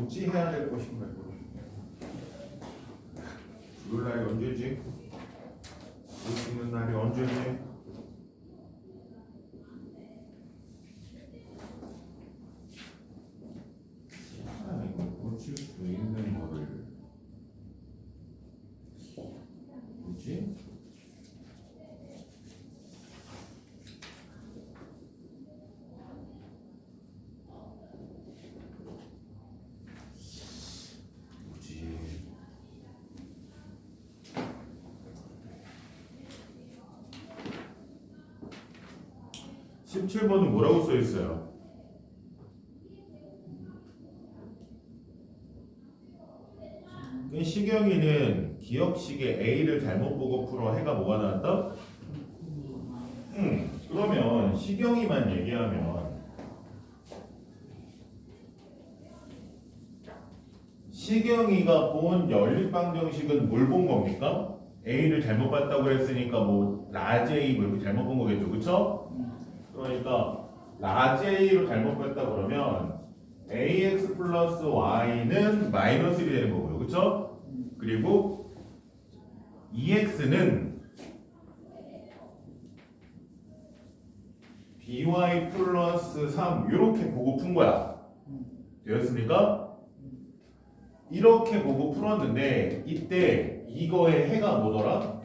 굳이 해야 될 것인가 이거. 죽을 날이 언제지? 못 죽는 날이 언제지? 아 이거 고칠 수 있는 거를 뭐지? 17번은 뭐라고 써 있어요? 시경이는 기억식에 A를 잘못 보고 풀어 해가 뭐가 나왔다? 그러면 시경이만 얘기하면 시경이가 본 연립방정식은 뭘 본 겁니까? A를 잘못 봤다고 그랬으니까 뭐 라지 A 뭐 이렇게 잘못 본 거겠죠, 그쵸? 그러니까 라지 A로 잘못 봤다 그러면 AX 플러스 Y는 마이너스 1이 되는 거고요, 그쵸? 그리고 EX는 BY 플러스 3 이렇게 보고 푼 거야. 되었습니까? 이렇게 보고 풀었는데 이때 이거의 해가 뭐더라?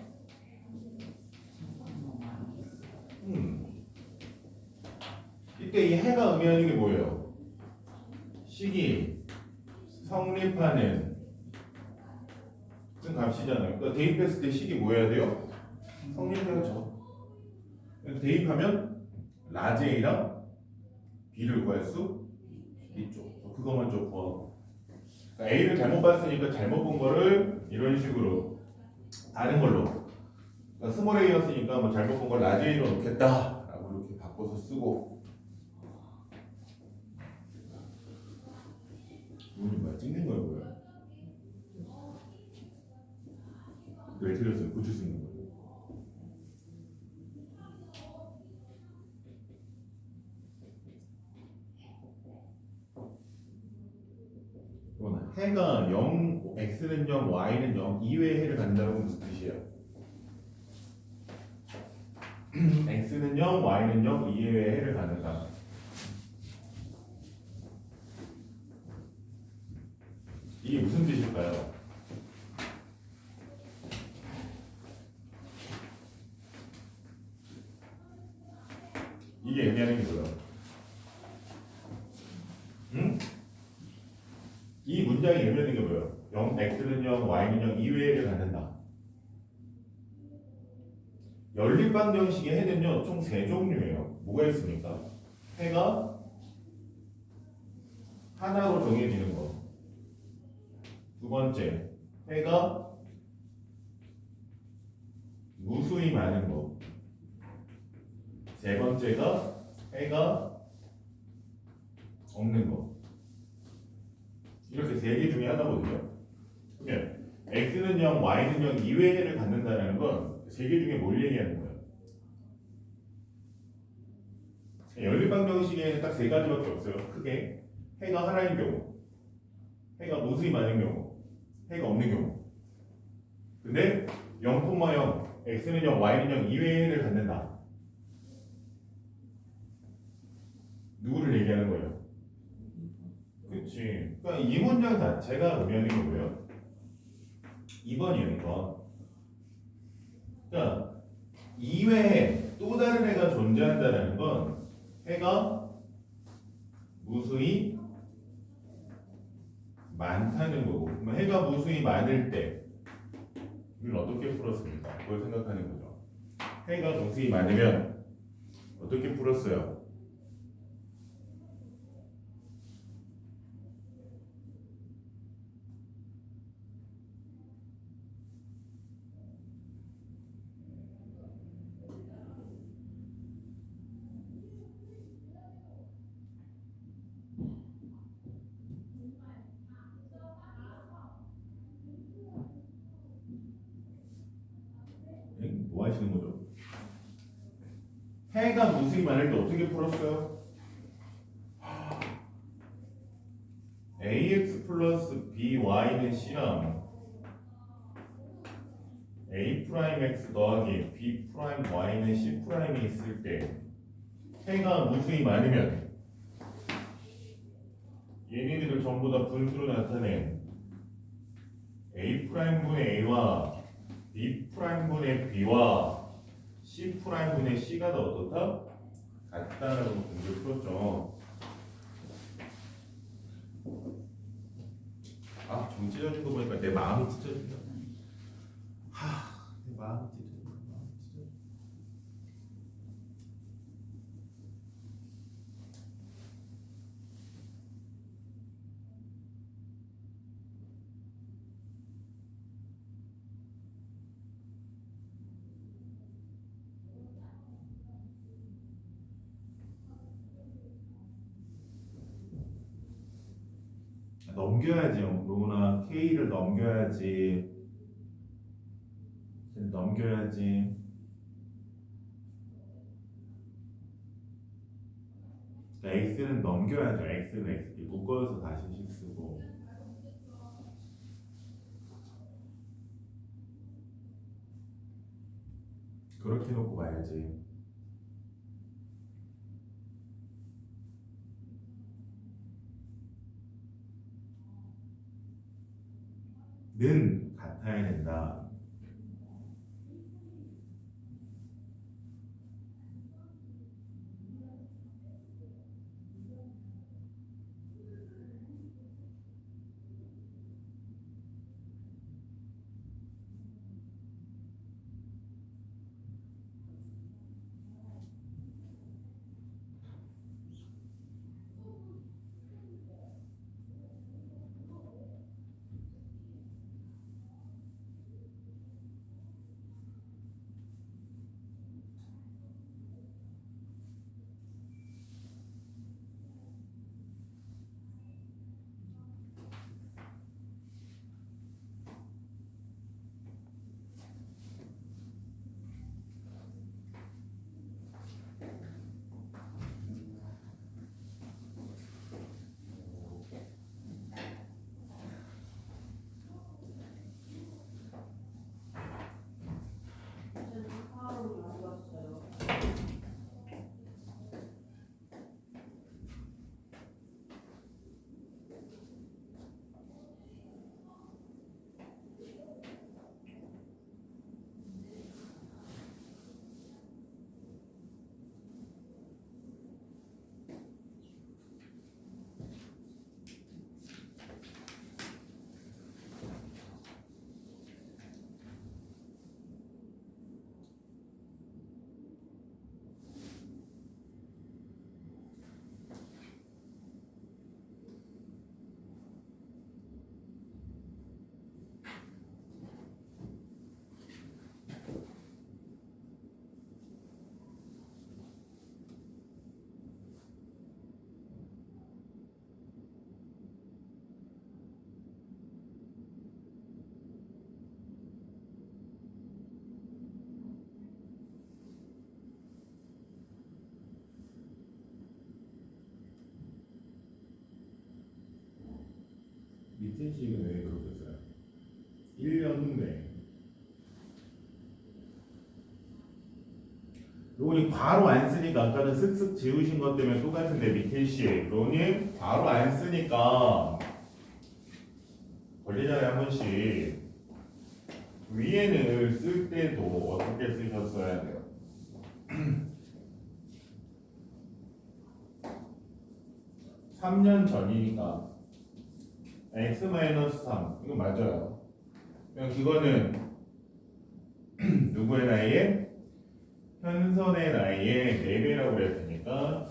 이때 이 해가 의미하는 게 뭐예요? 식이 성립하는 무슨 값이잖아요. 그러니까 대입했을 때 식이 뭐 해야 돼요? 성립해야죠. 대입하면 라지 A랑 B를 구할 수 있죠. 그것만 좀 구하고. 그러니까 A를 잘못 봤으니까 잘못 본 거를 이런 식으로 다른 걸로. 그러니까 스몰 A였으니까 뭐 잘못 본 걸 라지 A로 놓겠다라고 이렇게 바꿔서 쓰고. 이분이 뭐야? 찍는 거야 뭐야? 왜 틀렸어요? 고칠 수 있는 거예요. 해가 0, x는 0, y는 0 이외의 해를 갖는다는 건 무슨 뜻이에요? x는 0, y는 0 이외의 해를 갖는다. 이게 무슨 뜻일까요? 이게 의미하는 게 뭐야? 응? 이 문장이 의미하는 게 뭐예요? 0, x는 0, y는 0 이외를 갖는다. 연립방정식의 해는요 총 3종류예요. 뭐가 있습니까? 해가 하나로 정해지는 거. 두 번째, 해가 무수히 많은 거. 세 번째가 해가 없는 거. 이렇게 3개 중에 하나거든요. 그러면 x는 0, y는 0 이외의 해를 갖는다는 건 3개 중에 뭘 얘기하는 거예요? 연립방정식에는 딱 3가지밖에 없어요. 크게 해가 하나인 경우, 해가 무수히 많은 경우, 해가 없는 경우. 근데 0,0 x는 0, y는 0 이외의 해를 갖는다. 누구를 얘기하는 거예요? 그치. 그러니까 이 문장 자체가 의미하는 게 뭐예요? 2번이에요, 2번. 그러니까 이외에 또 다른 해가 존재한다는 건 해가 무수히 많다는 거고. 그럼 해가 무수히 많을 때 이걸 어떻게 풀었습니까? 그걸 생각하는 거죠. 해가 무수히 많으면 어떻게 풀었어요? 뭐 하시는 거죠? 해가 무수히 많을 때 어떻게 풀었어요? AX 플러스 by는 c랑 a 프라임 x 더하기 b 프라임 y는 c 프라임이 있을 때 해가 무수히 많으면 얘네들을 전부 다 분수로 나타낸 a 프라임분의 a와 b 프라임분의 b와 c 프라임분의 c가 더 어떻다? 같다라고 문제 풀었죠. 아, 좀 찢어진 거 보니까 내 마음이 찢어진다. 내 마음이 찢어진다. 마음이 찢어진다. 넘겨야지, 로나 K를 넘겨야지. 넘겨야지. X는 넘겨야죠. X는 X 묶어서 다시 식 쓰고. 그렇게 놓고 가야지. 는 같아야 된다. 밑에 식은 왜 그렇게 써요? 1년 후에 로니 바로 안 쓰니까 아까는 쓱쓱 지우신 것 때문에 똑같은데 밑에 식 로니 바로 안 쓰니까 걸리잖아요. 한 번씩 위에는 쓸 때도 어떻게 쓰셨어야 돼요? 3년 전이니까 x-3 이거 맞아요. 그냥 그거는 누구의 나이에? 현선의 나이에 4배라고 해야 되니까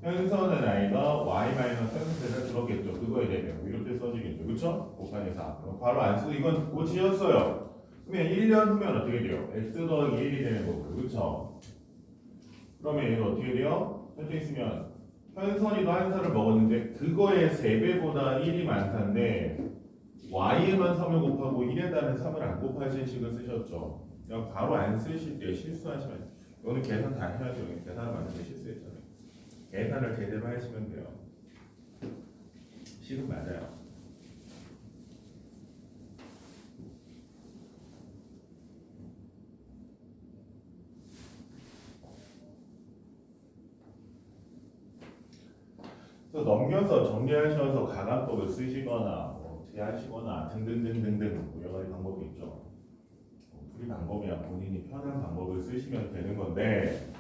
현선의 나이가 y-현선세를 들었겠죠. 그거에 대면 이렇게 써지겠죠. 그쵸? 곱하기 4 그럼 바로 안 쓰고 이건 고치셨어요. 그러면 1년 후면 어떻게 돼요? x 더하기 1이 되는 거고요. 그쵸? 그러면 얘가 어떻게 돼요? 현재 있으면 현선이도 한 살을 먹었는데 그거의 3배보다 1이 많다는데 y에만 3을 곱하고 1에 따른 3을 안 곱하신 식을 쓰셨죠. 그냥 바로 안 쓰실 때 실수하시면 오늘 계산 다 해야죠. 계산을 만드는데 실수했잖아요. 계산을 제대로 하시면 돼요. 식은 맞아요. 그래서 넘겨서 정리하셔서 가감법을 쓰시거나 뭐 어떻게 하시거나 등등등등등 여러 가지 방법이 있죠. 풀이 방법이야 본인이 편한 방법을 쓰시면 되는 건데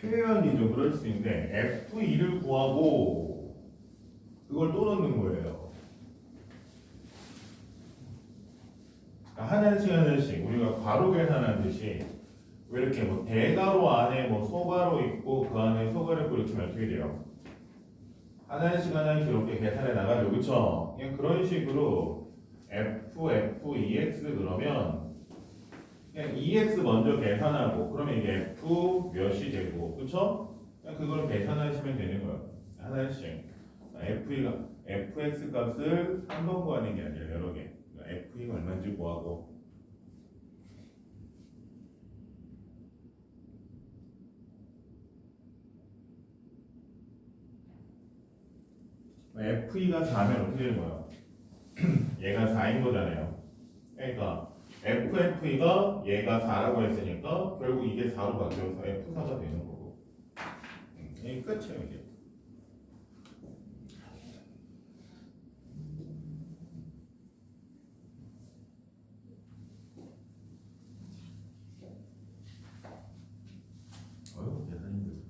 표현이 좀 그럴 수 있는데 F2를 구하고 그걸 또 넣는 거예요. 그러니까 하나씩 우리가 괄호 계산하듯이 왜 이렇게 뭐 대괄호 안에 뭐 소괄호 있고 그 안에 소괄호 있고 이렇게 하면 어떻게 돼요? 하나씩 이렇게 계산해 나가죠, 그쵸? 그냥 그런 식으로 F, EX 그러면 그냥 EX 먼저 계산하고 그러면 이게 F 몇이 되고 그쵸? 그냥 그걸 계산하시면 되는 거예요. 하나씩 F가 FX 값을 한 번 구하는 게 아니라 여러 개. 그러니까 F가 얼마인지 구하고 F가 4면 어떻게 되는 거예요? 얘가 4인 거잖아요. 그러니까 FF가 얘가 4라고 했으니까 결국 이게 4로 바뀌어서 F4가 되는 거고. 이게 끝이에요 이게. 어휴 계산 힘들다.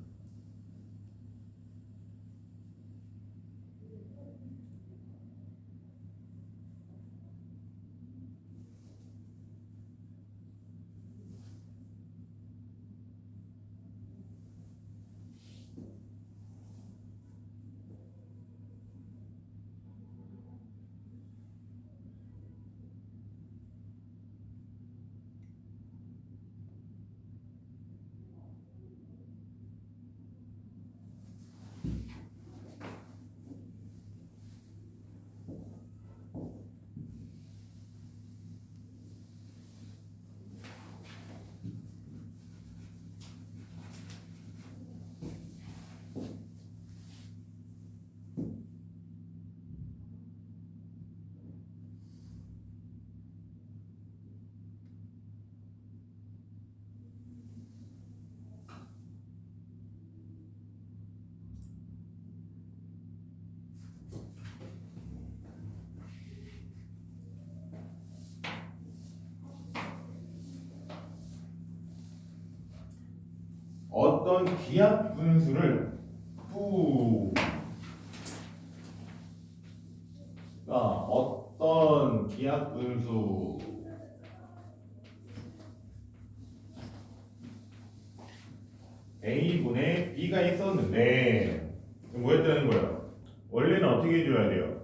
어떤 기압 분수를 어떤 기압 분수 A분의 B가 있었는데 뭐였다는 거예요? 원래는 어떻게 해줘야 돼요?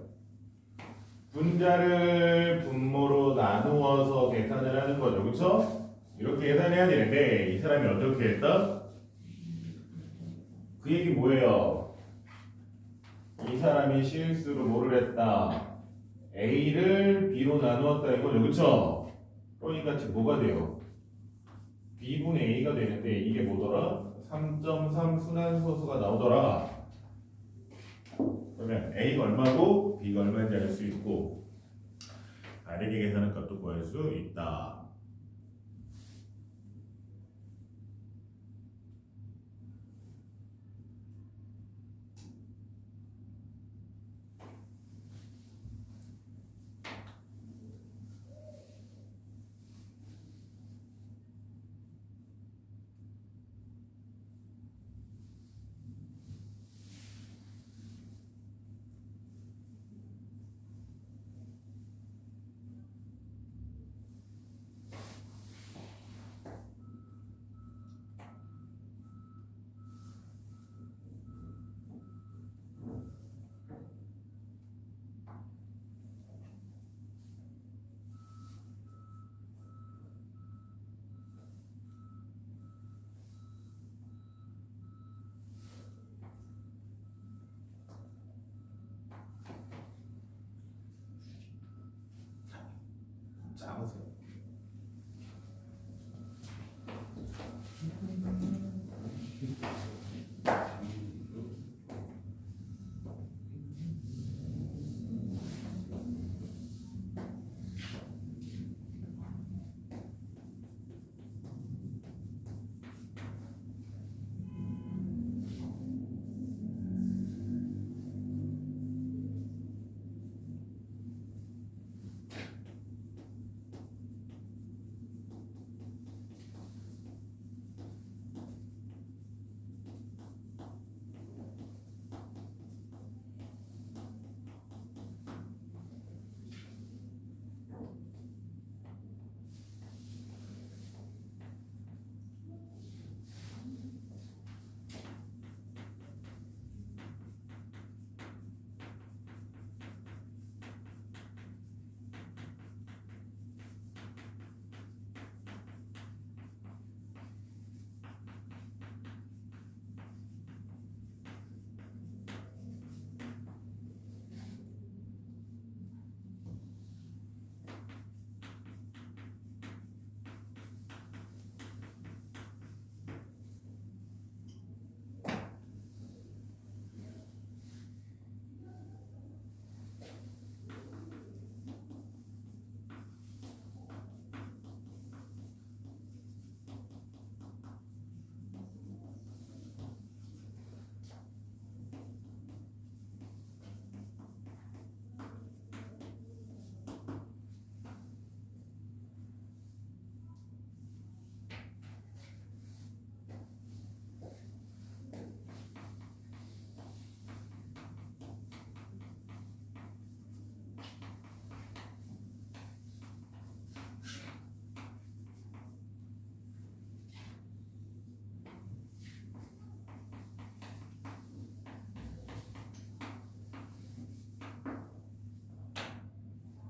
분자를 분모로 나누어서 계산을 하는 거죠, 그렇죠? 이렇게 계산해야 되는데 이 사람이 어떻게 했다? 그 얘기 뭐예요? 이 사람이 실수로 뭐를 했다? A를 B로 나누었다 이거죠, 그렇죠? 그러니까 지금 뭐가 돼요? B분의 A가 되는데 이게 뭐더라? 3.3 순환소수가 나오더라. 그러면 A가 얼마고 B가 얼마인지 알 수 있고 다르게 계산한 값도 구할 수 있다.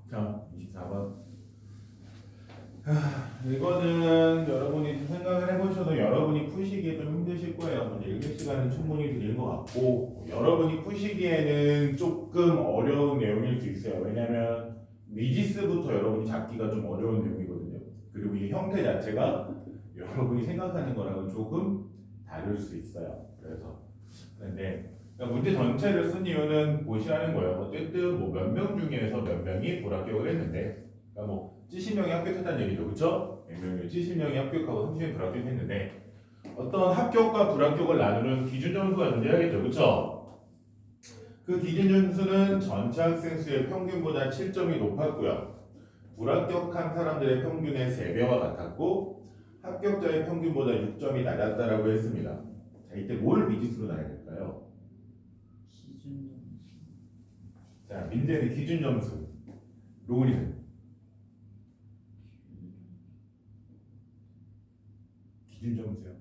자, 24번. 이거는 여러분이 생각을 해보셔도 여러분이 푸시기에 좀 힘드실 거예요. 문제 읽을 시간은 충분히 드린 것 같고, 여러분이 푸시기에는 조금 어려운 내용일 수 있어요. 왜냐면 미지수부터 여러분이 잡기가 좀 어려운 내용이거든요. 그리고 이 형태 자체가 여러분이 생각하는 거랑은 조금 다를 수 있어요. 그래서 근데 그러니까 문제 전체를 쓴 이유는 고시하는 거예요. 어쨌든 뭐 몇 명 중에서 몇 명이 불합격을 했는데, 그러니까 뭐 70명이 합격했다는 얘기죠, 그렇죠? 100명이 70명이 합격하고 30명이 불합격했는데 어떤 합격과 불합격을 나누는 기준 점수가 존재하겠죠, 그렇죠? 그 기준 점수는 전체 학생 수의 평균보다 7점이 높았고요. 불합격한 사람들의 평균의 3배와 같았고 합격자의 평균보다 6점이 낮았다라고 했습니다. 자, 이때 뭘 미지수로 나눠야 될까요? 기준 점수. 자, 민재는 기준 점수, 로운이는 기준 점수요.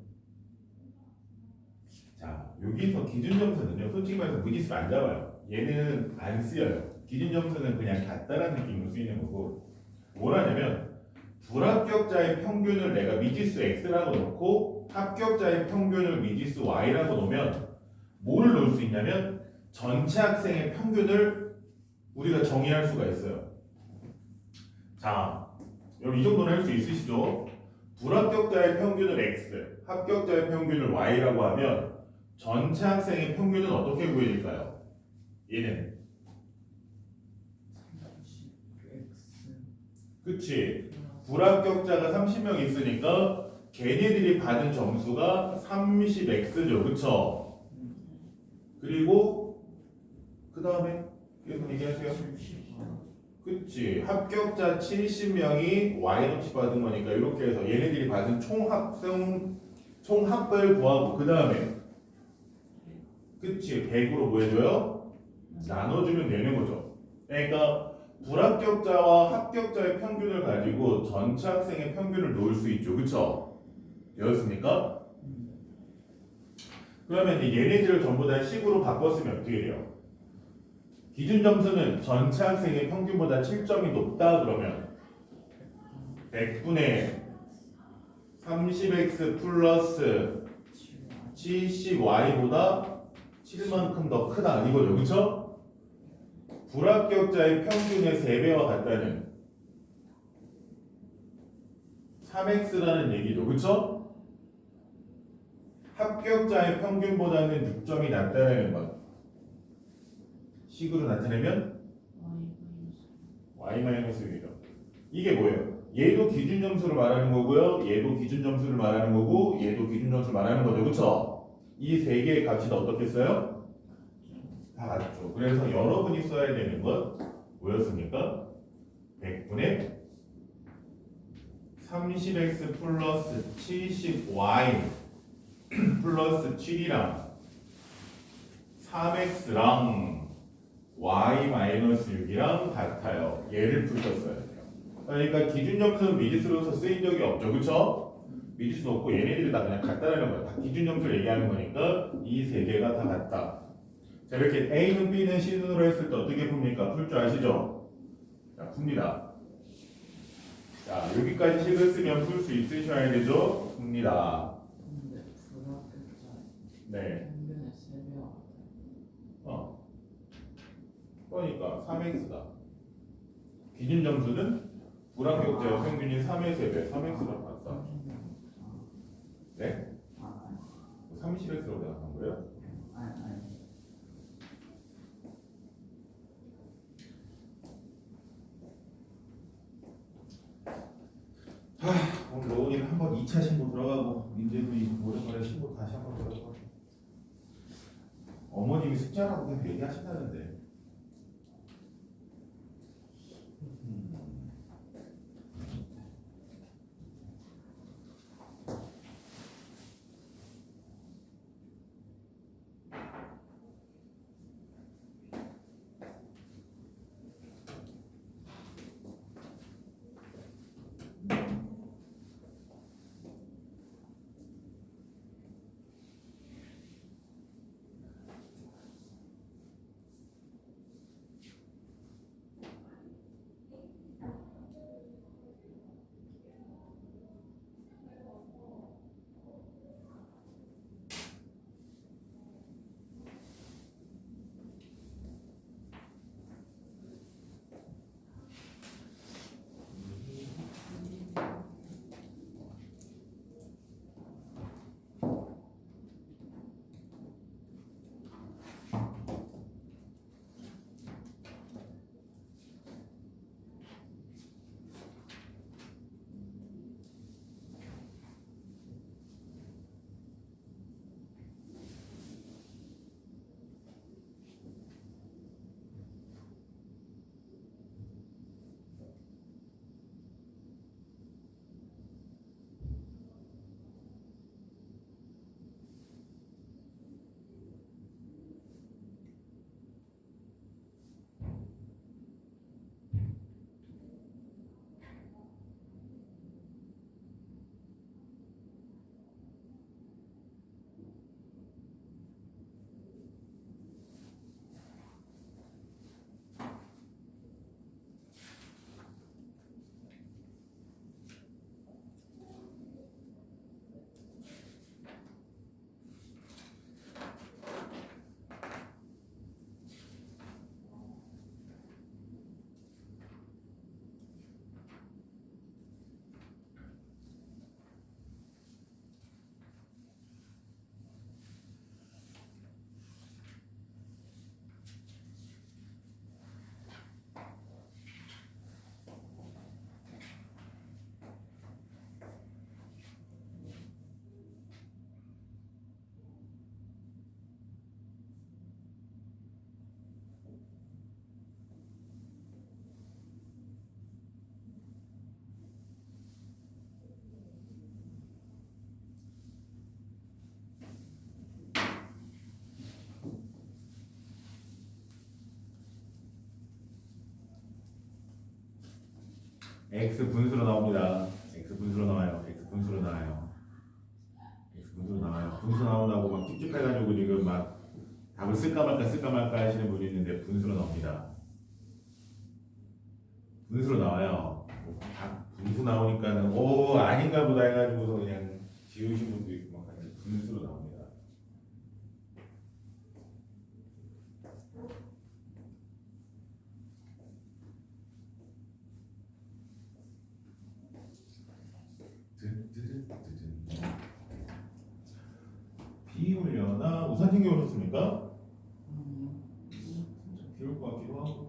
자, 여기서 기준 점수는요, 솔직히 말해서 미지수 안 잡아요. 얘는 안 쓰여요. 기준 점수는 그냥 같다라는 느낌으로 쓰이는 거고, 뭘 하냐면 불합격자의 평균을 내가 미지수 x라고 놓고 합격자의 평균을 미지수 y라고 놓으면 뭐를 놓을 수 있냐면 전체 학생의 평균을 우리가 정의할 수가 있어요. 자, 여러분 이 정도는 할 수 있으시죠? 불합격자의 평균을 x, 합격자의 평균을 y라고 하면 전체 학생의 평균은 어떻게 구해질까요? 얘는 X. 그치? 불합격자가 30명 있으니까 걔네들이 받은 점수가 30x죠, 그쵸? 그리고 그 다음에 여러분 얘기하세요. 그치? 합격자 70명이 y값 받은 거니까 이렇게 해서 얘네들이 받은 총합을 구하고 그 다음에 그치? 100으로 뭐 해줘요? 나눠주면 되는 거죠. 그러니까 불합격자와 합격자의 평균을 가지고 전체 학생의 평균을 놓을 수 있죠. 그쵸? 되었습니까? 그러면 이제 얘네들을 전부 다 식으로 바꿨으면 어떻게 돼요? 기준 점수는 전체 학생의 평균보다 7점이 높다 그러면 100분의 30x 플러스 70y보다 7만큼 더 크다 이거죠. 그쵸? 불합격자의 평균의 3배와 같다는 3x라는 얘기죠. 그쵸? 합격자의 평균보다는 6점이 낮다는 것. 식으로 나타내면 y-1이죠. 이게 뭐예요? 얘도 기준 점수를 말하는 거고요. 얘도 기준 점수를 말하는 거고 얘도 기준 점수를 말하는 거죠. 그쵸? 이 세 개의 값이 다 어떻게 써요? 다 같죠. 그래서 여러분이 써야 되는 건 뭐였습니까? 100분의 30x 플러스 70y 플러스 7이랑 3x랑 y-6이랑 같아요. 얘를 푸셨어요. 그러니까 기준 점수는 미지수로서 쓰인 적이 없죠. 그쵸? 미지수 없고 얘네들이 다 그냥 같다라는 거야. 다 기준 점수를 얘기하는 거니까 이 세 개가 다 같다. 자, 이렇게 A는 B는 C는으로 했을 때 어떻게 풉니까? 풀 줄 아시죠? 자, 풉니다. 자, 여기까지 식을 쓰면 풀 수 있으셔야 되죠? 풉니다. 근데 불합격자 네. 평균의 3배와 그러니까 3x다. 기준 점수는 불합격자의 평균이 3의 3배, 3x랑 같다. 네? 30x라고 생각한 거예요? 아니. 오늘 로운이는 한번 2차 신고 들어가고 민재도 이 오랜만에 신고 다시 한번 들어가고 어머님이 숙제하라고 계속 얘기하신다는데 x 분수로 나옵니다. x 분수로 나와요. x 분수로 나와요. x 분수로 나와요. 분수 나오라고 막 찝찝해가지고 지금 막 답을 쓸까 말까 하시는 분이 있는데 분수로 나옵니다. 분수로 나와요. 답 분수 나오니까는 오 아닌가 보다 해가지고서 그냥 지우신 분도 있고 막 하는데 분수로 나옵니다. 비 올려나 우산 챙겨 오셨습니까? 비 올 것 같기도 하고.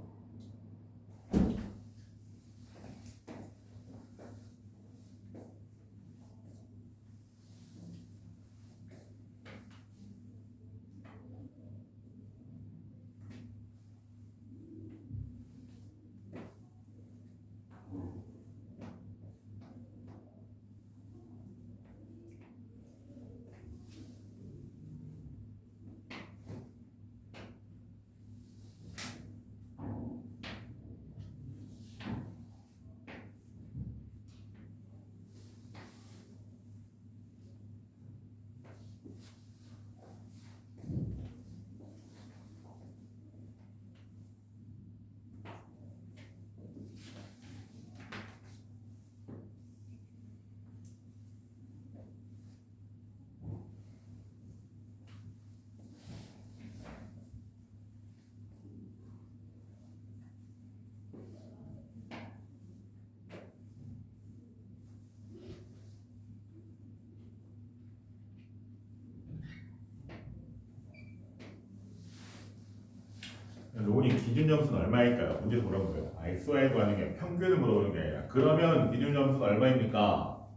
로운이 기준 점수는 얼마일까요? 문제 물어본 거예요. XY도 하는 게 평균을 물어보는 게 아니라 그러면 기준 점수는 얼마입니까?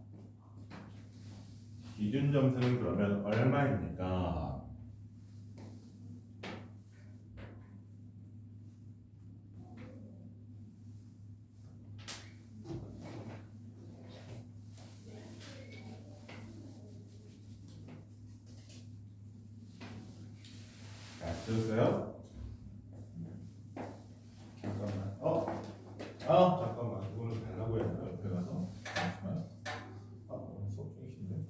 기준 점수는 그러면 얼마입니까? 자, 들었어요? 잠깐만. 잠깐만. 이거는 달라고 했나? 옆에 가서. 잠시만. 오늘 수업 중이신데.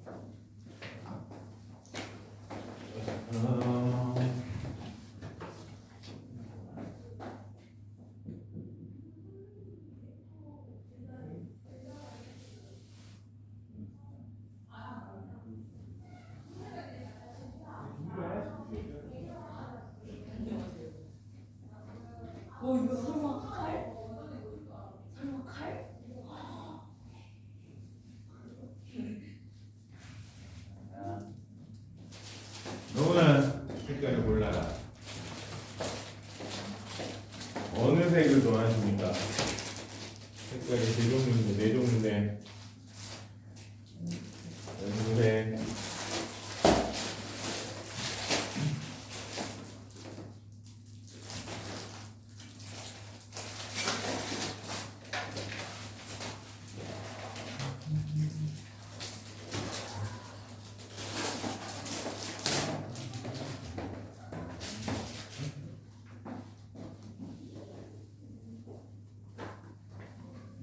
이거 설마 칼? 설마 칼? 너는 색깔을 골라라. 어느 색을 좋아하십니까? 색깔이 세 종류인데 네 종류인데 연두색,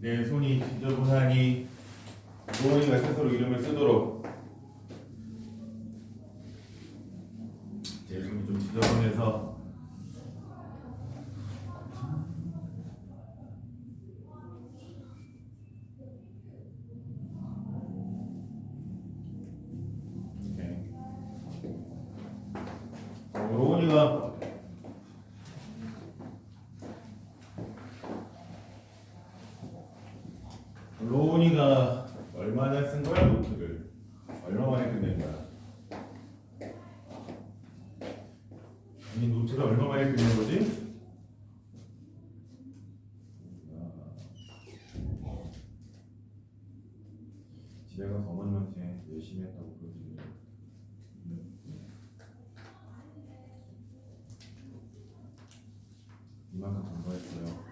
내 손이 지저분하니 노원이가 스스로 이름을 쓰도록. 제 손이 좀 지저분해서 이렇게. 노원이가 로운이가 얼마나 쓴 거야 노트를? 얼마 만에 끝낸 거야? 아니 노트를 얼마 만에 끝낸 거지? 집에 가서 어머님한테 열심히 했다고 그러지. 이만큼 공부했어요.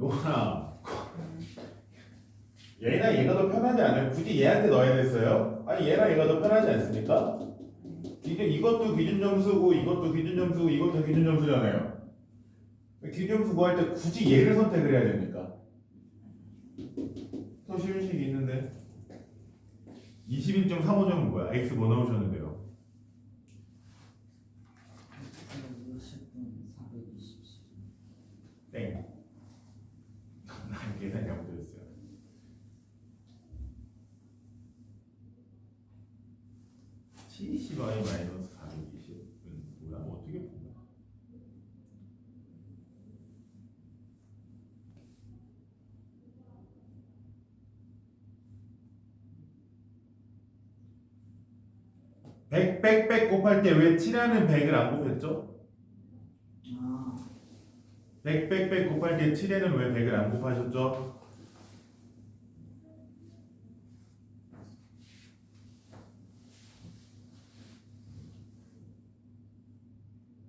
뭐나 얘나 얘가 더 편하지 않아요? 굳이 얘한테 넣어야 됐어요? 아니 얘랑 얘가 더 편하지 않습니까? 이것도 기준 점수고 이것도 기준 점수고 이것도 기준 점수잖아요. 기준 점수 구할 때 굳이 얘를 선택을 해야 됩니까? 더 쉬운 식이 있는데 21.35점은 뭐야? X 뭐 넣으셨는데요? 20분 420. 땡. 난 계산 잘못했어요. 70i 마이너스 420은 뭐야? 어떻게 보면 백 곱할 때 왜 7하는 100을 안 곱했죠? 아, 100 곱할 때 7에는 왜 100을 안 곱하셨죠?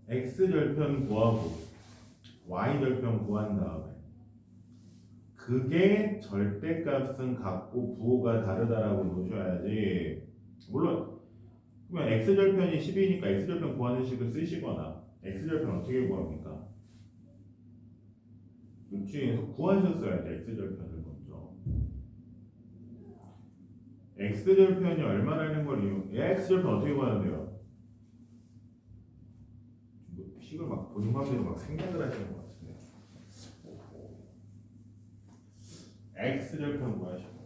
x절편 구하고 y절편 구한 다음에 그게 절대값은 같고 부호가 다르다라고 놓으셔야지. 물론 그러면 x절편이 10이니까 x절편 구하는 식을 쓰시거나 x절편 어떻게 구합니까? 그치, 구하셨어야지 x절편을 먼저. x절편이 얼마라는 걸 x절편 어떻게 구하는데요? 뭐 식을 막 본인 맘대로 막 생각을 하시는 것 같은데. x절편 구하시고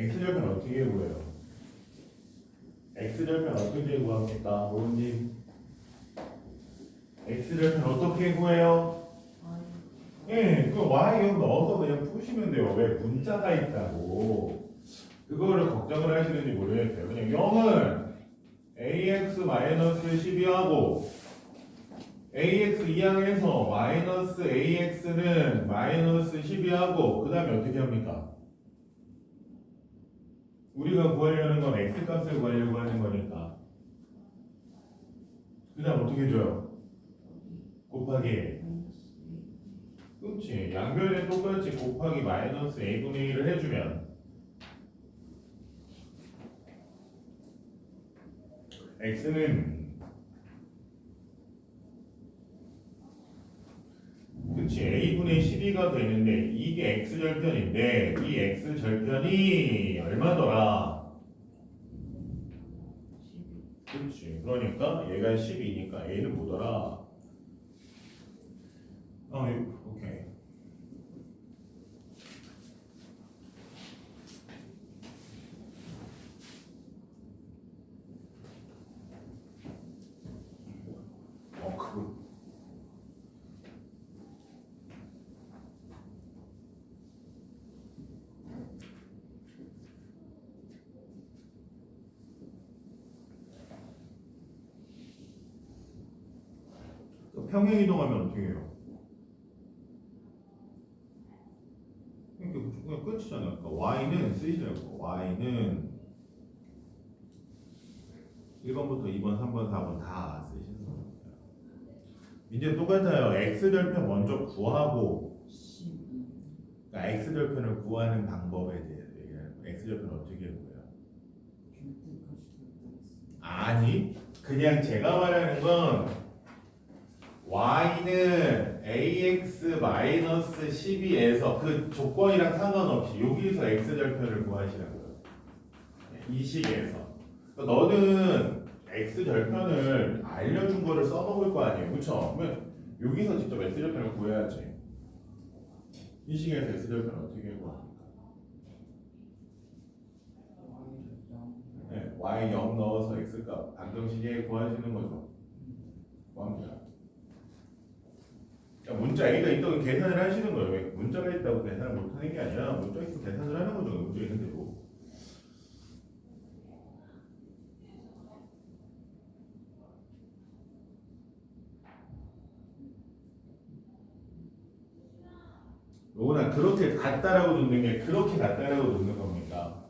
x절편 어떻게 구해요? x절편 어떻게 구합니까? 로우님 x절편 어떻게 구해요? 예, 그 y 여기 넣어서 그냥 푸시면 돼요. 왜 문자가 있다고 그거를 걱정을 하시는지 모르겠어요. 그냥 0은 ax-12하고 ax 이항에서 마이너스 ax는 마이너스 12하고 그 다음에 어떻게 합니까? 우리가 구하려는 건 x 값을 구하려고 하는 거니까 그 다음 어떻게 줘요? 곱하기 그렇지. 양변에 똑같이 곱하기 마이너스 a분의 1을 해주면 x는 그치 a분의 12가 되는데 이게 x절편인데 이 x절편이 얼마더라? 그치. 그러니까 얘가 12니까 a는 뭐더라? 오케이. 그거. 평행 이동하면 어떻게 해요? 그냥 끝이잖아요. 그러니까 y는 쓰이더라고. y는 1번부터 2번, 3번, 4번 다 쓰시는 겁니다. 이제 똑같아요. x절편 먼저 구하고 12. 그러니까 x절편을 구하는 방법에 대해서 얘기하는 거예요. x절편 어떻게 구해요? 아니, 그냥 제가 말하는 건 y는 ax-12에서 그 조건이랑 상관없이 여기서 x절편을 구하시라고요. 이 식에서. 그러니까 너는 x절편을 알려준 거를 써먹을 거 아니에요. 그쵸? 그러면 여기서 직접 x절편을 구해야지. 이 식에서 x절편 어떻게 구합니까? y 0 넣어서 x값 방정식에 구하시는 거죠. 구합니다. 그러니까 문자 a가 있다고 계산을 하시는 거예요. 왜 문자가 있다고 계산을 못하는 게 아니라 문자 있으면 계산을 하는 거죠. 문자 있는 대로. 요거는 그렇게 같다라고 놓는 게 그렇게 같다라고 놓는 겁니다.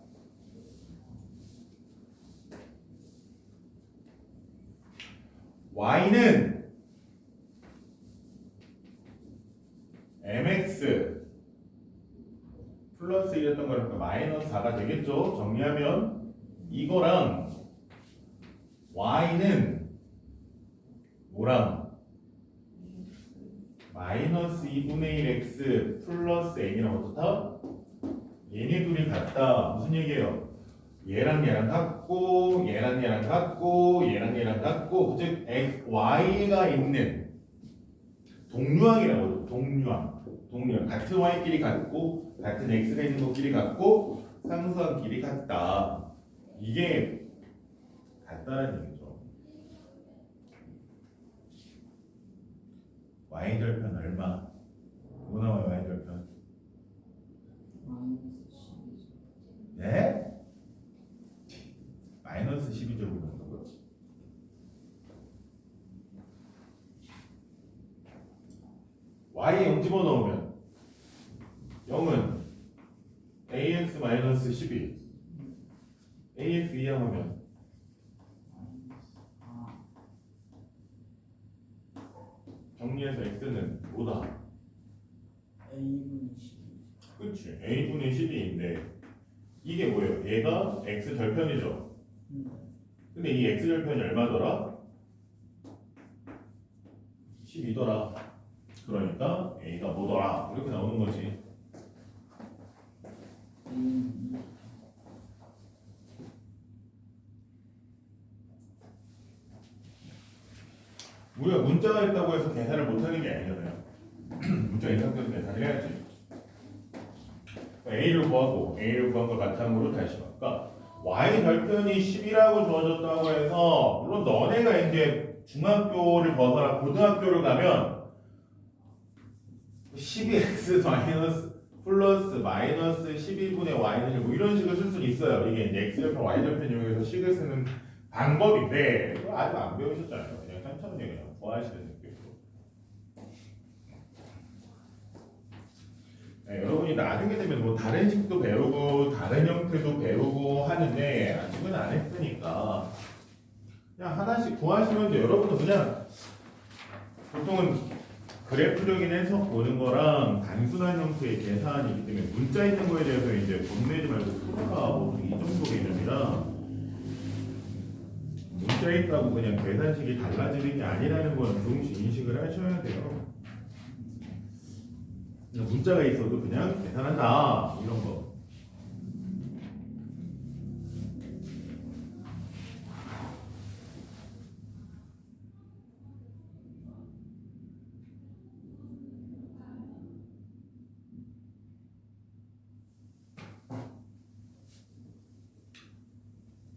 y는 mx 플러스 1이었던 거니까 마이너스 4가 되겠죠. 정리하면 이거랑 y는 뭐랑 마이너스 2분의 1x 플러스 n이랑 어떻다? 얘네 둘이 같다. 무슨 얘기예요? 얘랑 얘랑 같고 얘랑 얘랑 같고 얘랑 얘랑 같고 즉 y가 있는 동류항이라고 하죠. 동류항 같은 y끼리 같고 같은 x가 있는 것끼리 같고 상수항끼리 같다. 이게 같다는 얘기죠. y절편 얼마? 뭐 나와요 y절편? 마이너스 12죠. 네? 마이너스 12제곱 정도고요. y 0 집어넣으면 0은 ax 마이너스 12 ax 이항하면 아, 정리해서 x는 뭐다? A분의 12. 그치 a분의 12인데 이게 뭐예요? 얘가 x 절편이죠. 근데 이 x 절편이 얼마더라? 12더라. 그러니까 a가 뭐더라? 이렇게 나오는 거지. 우리가 문자가 있다고 해서 계산을 못하는 게 아니잖아요. 문자 있는 상태에서 계산을 해야지. a를 구하고 a를 구한 걸 바탕으로 다시 바꿔. y 절편이 10이라고 주어졌다고 해서 물론 너네가 이제 중학교를 벗어나 고등학교를 가면 12x 마이너스 플러스 마이너스 12분의 y는 뭐 이런 식으로 쓸 수는 있어요. 이게 이제 x절편 y절편 이용해서 식을 쓰는 방법인데 이거 아직 안 배우셨잖아요. 그냥 천천히 그냥 구하시는 느낌으로. 네, 여러분이 나중에 되면 뭐 다른 식도 배우고 다른 형태도 배우고 하는데 아직은 안 했으니까 그냥 하나씩 구하시면 돼. 여러분은 그냥 보통은 그래프적인 해석 보는 거랑 단순한 형태의 계산이기 때문에 문자 있는 거에 대해서 이제 겁내지 말고 풀어가 보통 이 정도 개념이라 문자 있다고 그냥 계산식이 달라지는 게 아니라는 건 조금씩 인식을 하셔야 돼요. 그냥 문자가 있어도 그냥 계산한다 이런 거.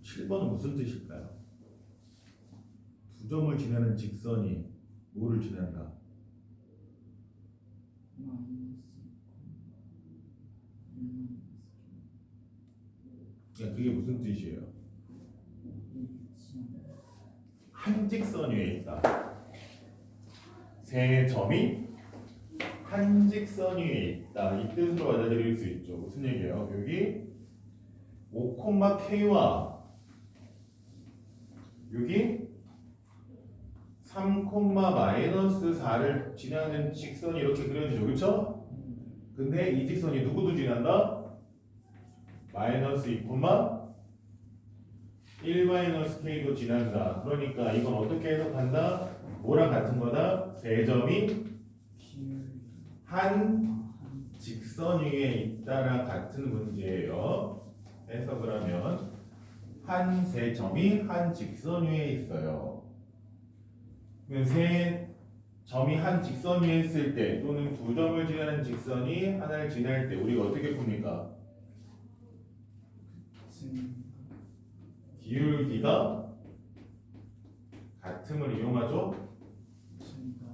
(7번은) 무슨 뜻일까요? 두 점을 지나는 직선이 뭐를 지난다? 그러니까 그게 무슨 뜻이에요? 한 직선 위에 있다. 세 점이 한 직선 위에 있다. 이 뜻으로 받아들일 수 있죠. 무슨 얘기예요? 여기 5,K와 여기 3,-4를 지나는 직선이 이렇게 그려지죠. 그렇죠? 근데 이 직선이 누구도 지난다? 마이너스 2,1-K도 지난다. 그러니까 이건 어떻게 해석한다? 뭐랑 같은 거다? 세 점이 한 직선 위에 있다랑 같은 문제예요. 해석을 하면 한 세 점이 한 직선 위에 있어요. 세 점이 한 직선 위에 있을 때 또는 두 점을 지나는 직선이 하나를 지날 때 우리가 어떻게 풉니까? 기울기가 같음을 이용하죠? 맞습니다.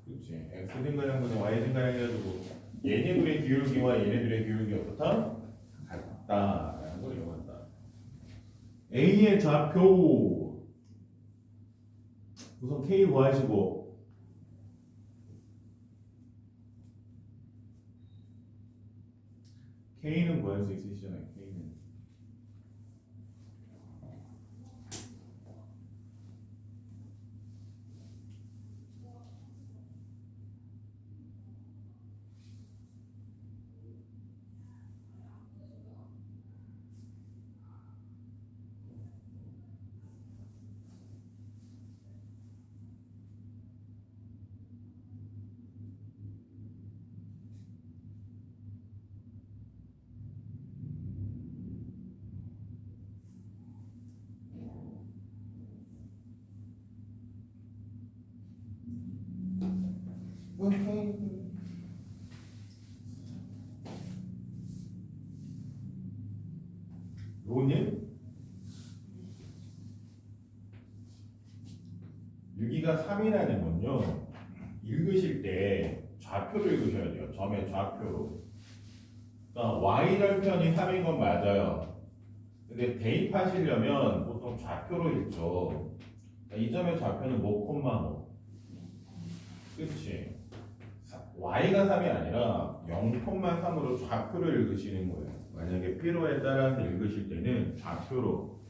그렇지. x 증가량분의 y 증가량 해가지고 얘네들의 기울기와 얘네들의 기울기가 어떻다? 같다라는 걸 이용한다. A의 좌표 우선 K 구하시고 K는 구할 수 있으시잖아요. K는 로님 유기가 3이라는 건요 읽으실 때 좌표를 읽으셔야 돼요. 점의 좌표로. 그러니까 y절편이 3인 건 맞아요. 근데 대입하시려면 보통 좌표로 읽죠. 그러니까 이 점의 좌표는 뭐 콤마 뭐. 그렇지. y가 3이 아니라 0,3으로 좌표를 읽으시는 거예요. 만약에 필요에 따라서 읽으실 때는 좌표로.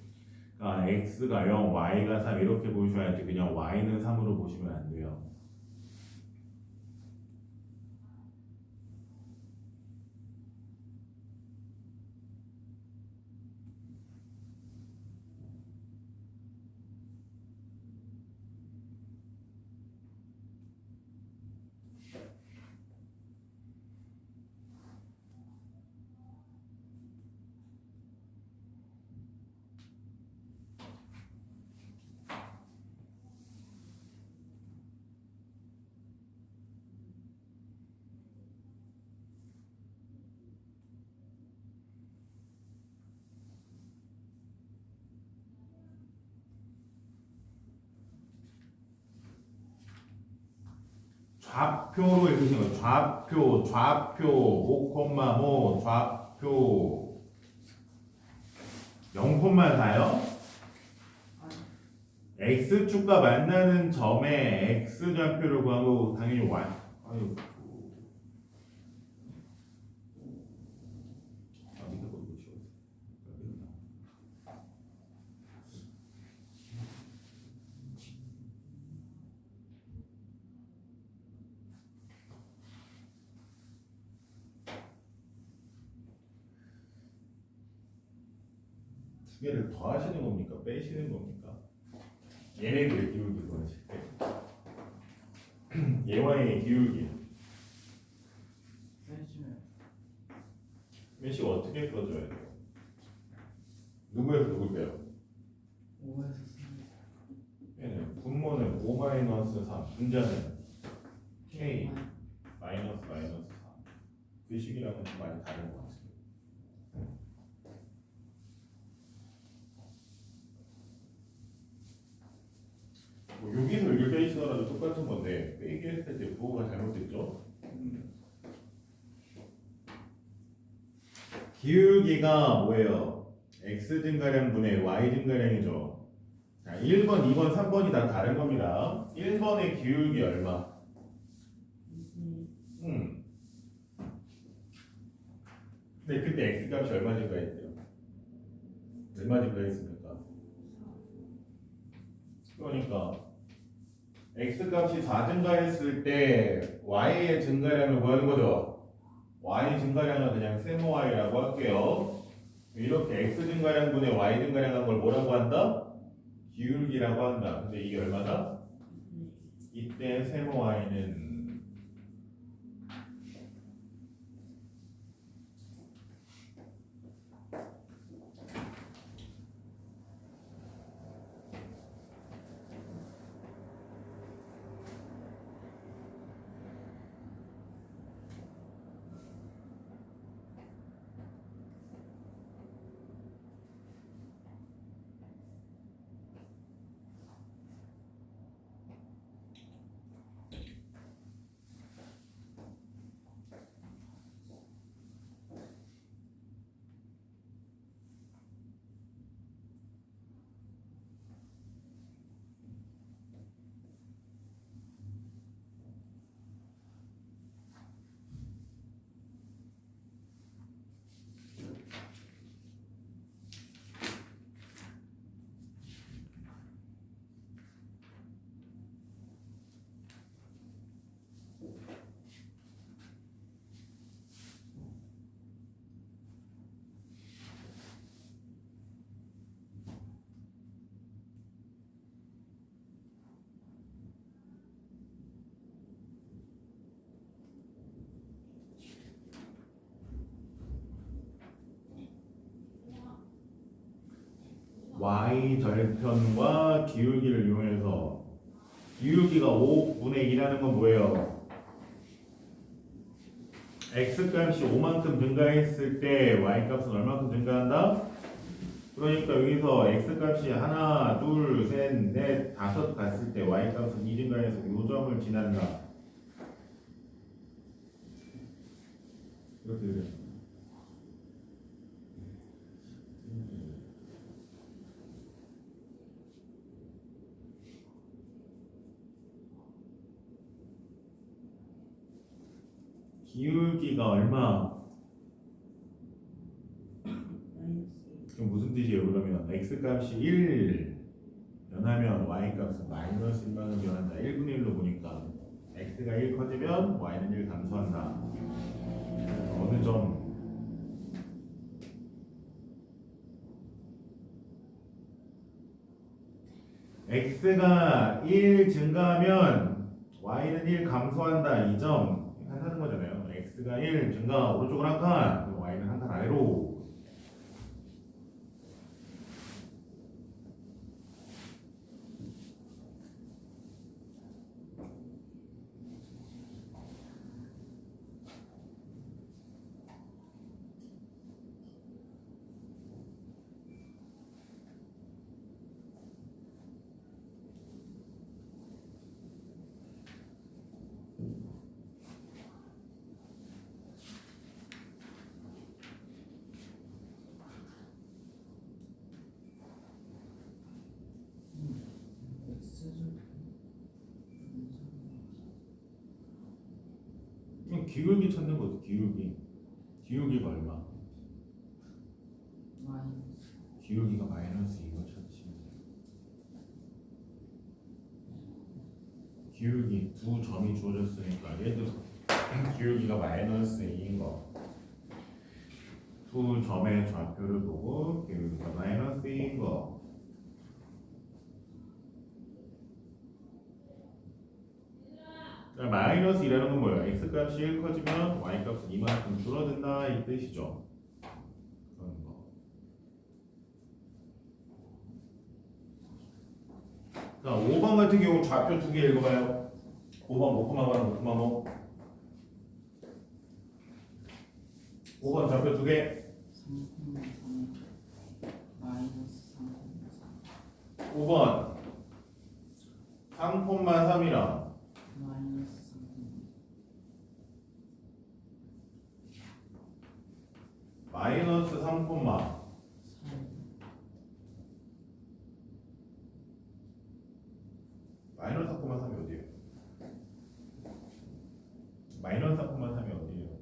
그러니까 x가 0, y가 3 이렇게 보셔야지 그냥 y는 3으로 보시면 안 돼요. 좌표로 읽으시는 거예요. 좌표 5,5 좌표 0,4요? x축과 만나는 점의 x좌표를 구하고 당연히 y. 아유. 밑에 거 이거 지웠어. 두 개를 더 하시는 겁니까? 빼시는 겁니까? 얘네들의 기울기 구하실 때 얘와의 기울기 빼주면 메시 어떻게 풀어줘야 돼요? 누구에서 누굴 빼요? 5에서 3. 얘는 분모는 5-3 분자는 k 마이너스 4. 그 식이랑은 좀 많이 다른 것 같습니다. 뭐 여기서 여기 빼시더라도 똑같은 건데 빼기 했을 때 부호가 잘못됐죠? 기울기가 뭐예요? x 증가량 분의 y 증가량이죠. 자, 1번, 2번, 3번이 다 다른 겁니다. 1번의 기울기 얼마? 근데 그때 x 값이 얼마 증가했대요? 얼마 증가했습니까? 그러니까 x 값이 4 증가했을 때 y의 증가량을 구하는 거죠. y 증가량은 그냥 세모 y라고 할게요. 이렇게 x 증가량 분의 y 증가량 한 걸 뭐라고 한다? 기울기라고 한다. 근데 이게 얼마다? 이때 세모 y는 y 절편과 기울기를 이용해서 기울기가 5분의 2라는 건 뭐예요? x 값이 5만큼 증가했을 때 y 값은 얼마큼 증가한다? 그러니까 여기서 x 값이 하나, 둘, 셋, 넷, 다섯 갔을 때 y 값은 2 증가해서 요 점을 지난다. 이렇게 그려. 기울기가 얼마? 그럼 무슨 뜻이에요? 그러면 x 값이 1 변하면 y 값은 마이너스 1만큼 변한다. 1분의 1로 보니까 x가 1 커지면 y는 1 감소한다. 어느 점? x가 1 증가하면 y는 1 감소한다. 이 점 한다는 거잖아요. x가 1 증가 오른쪽으로 한 칸, 그럼 y는 한 칸 아래로. 그럼 기울기 찾는 거지. 기울기가 얼마? 기울기가 마이너스 2거 찾으시면 돼요. 기울기 두 점이 주어졌으니까 얘도 기울기가 마이너스 2인 거. 두 점의 좌표를 보고 기울기가 마이너스 2인 거. 마이너스 2라는 건 뭐예요? x 값이 1 커지면 y 값은 이만큼 줄어든다 이 뜻이죠. 그런 거. 자, 5번 같은 경우 좌표 두 개 읽어봐요. 5번 목표만 가는 목표만 뭐? 5번 좌표 두 개. 5번 3,3이랑 마이너스 3, 마이너스 4,3이 어디예요? 마이너스 4,3이 어디예요?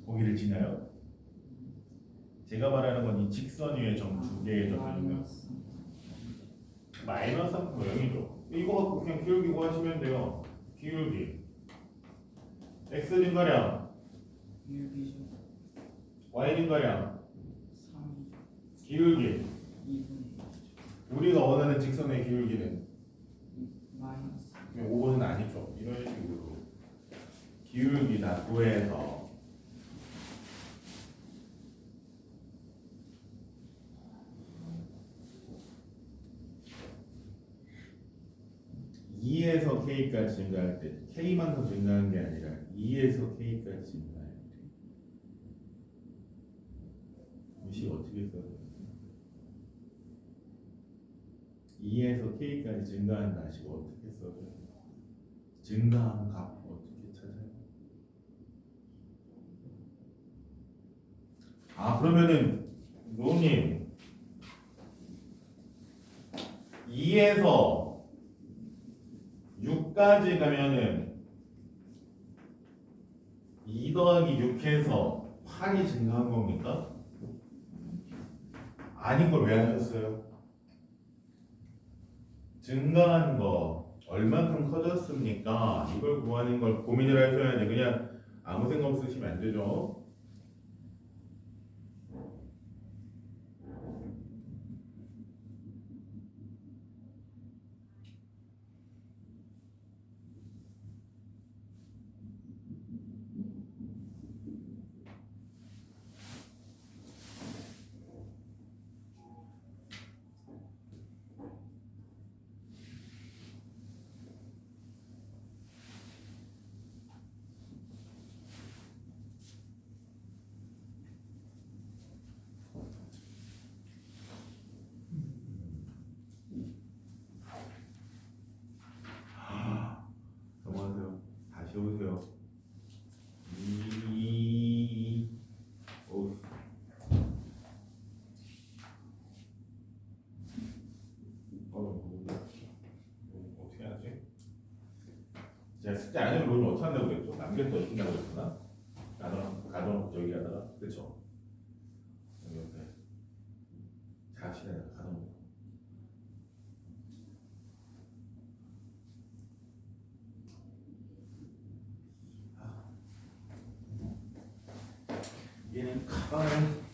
거기를 지나요? 제가 말하는 건 이 직선 위에 점 두 개의 점이 있는 마이너스 3,0이죠. 이거 갖고 그냥 기울기 구하시면 돼요. 기울기 x 증가량 y 증가량 기울기 우리가 원하는 직선의 기울기는 5번은 아니죠. 이런 식으로 기울기 다 구해서 2에서 k까지 증가할 때 k만큼 증가하는 게 아니라 2에서 k까지 증가해야 돼. 이 식 어떻게 써요? 2에서 k까지 증가한다 식 어떻게 써요? 증가한 값 어떻게 찾아요? 아 그러면은 노님 2에서 6까지 가면은 2 더하기 6해서 8이 증가한 겁니까? 아닌 걸 왜 하셨어요? 증가한 거 얼만큼 커졌습니까? 이걸 구하는 걸 고민을 하셔야지. 그냥 아무 생각 없으시면 안 되죠. 다시 해보세요. 이 오. 어떻게 하지? 제가 숙제 안 해도 뭘 어떻게 한다고 그랬죠? 남겼다 준다고 그랬구나. 가정 저기 하다가 그쵸? 여기 옆에 자취를 가정. 얘는 가방을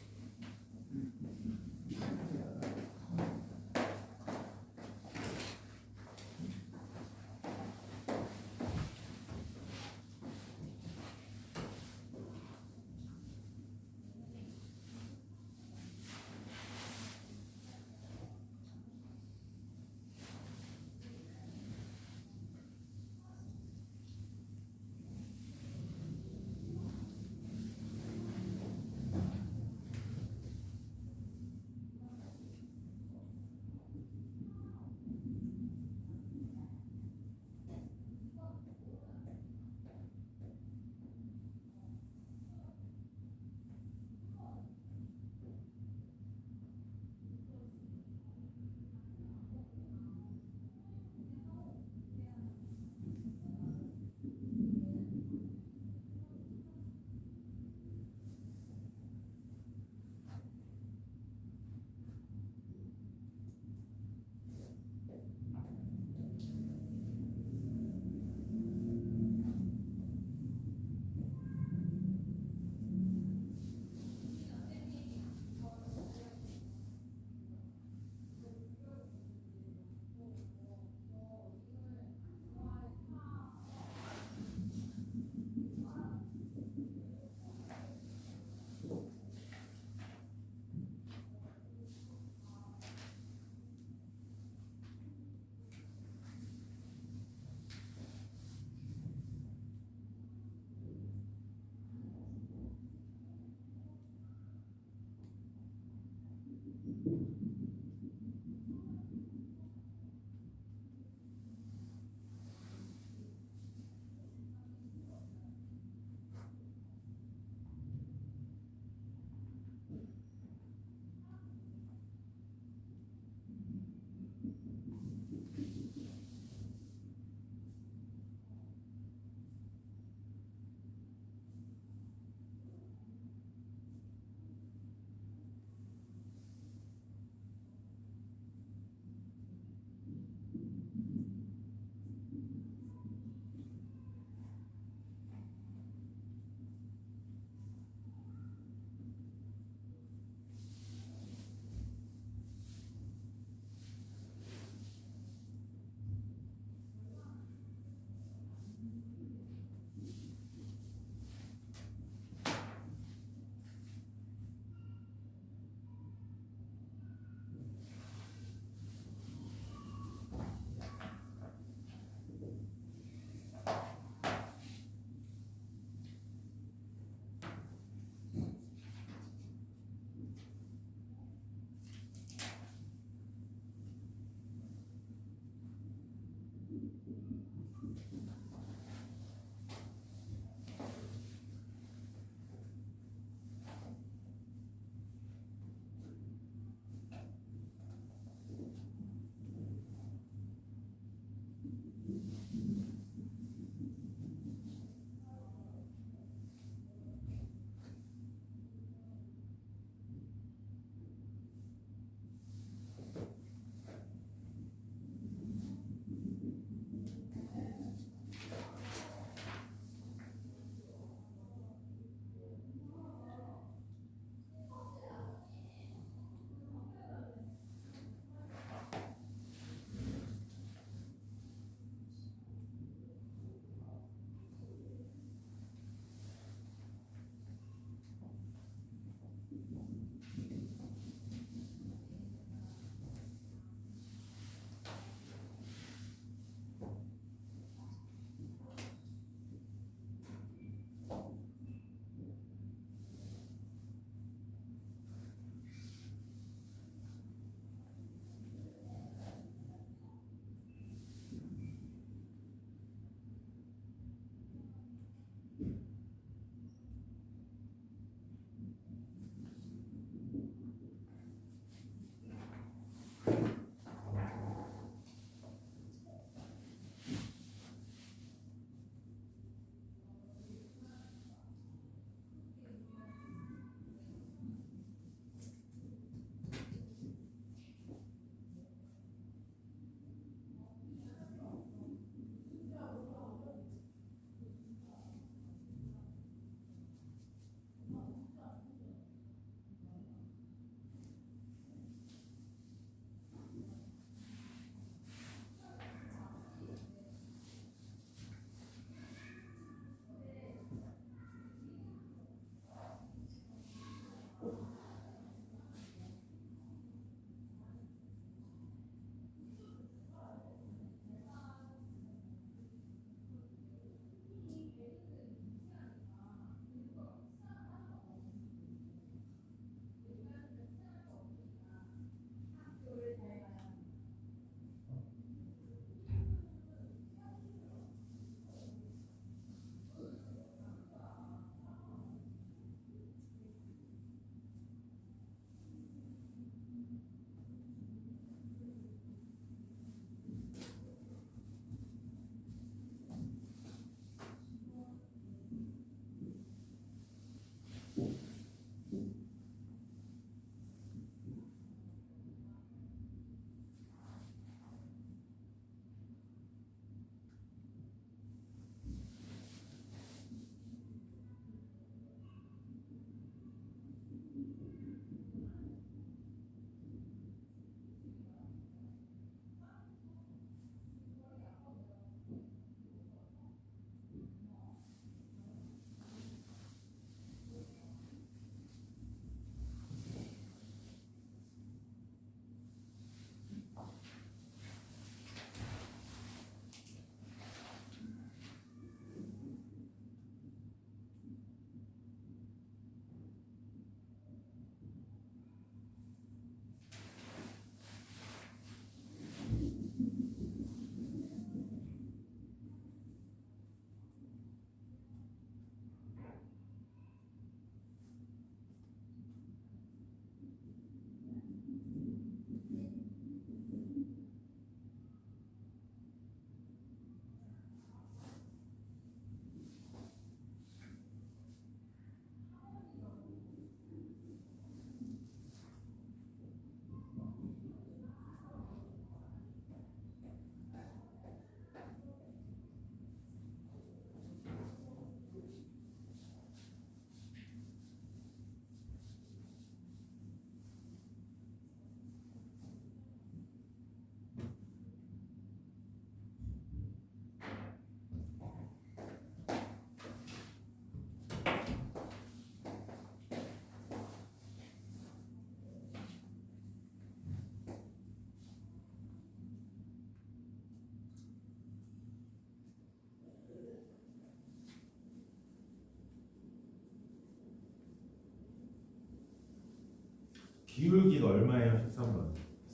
기울기가 얼마예요? 13번.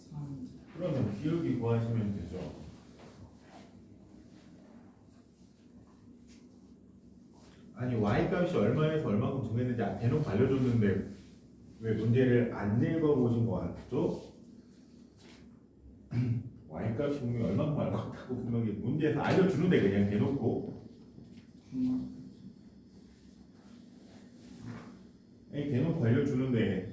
3. 그러면 기울기 구하시면 되죠. 아니 y 값이 얼마에서 얼마큼 정했는지 대놓고 알려줬는데 왜 문제를 안 읽어보신 거 같죠? y 값이 분명히 얼마큼 알 것 같다고 분명히 문제에서 알려주는데 그냥 대놓고 아니 대놓고 알려주는데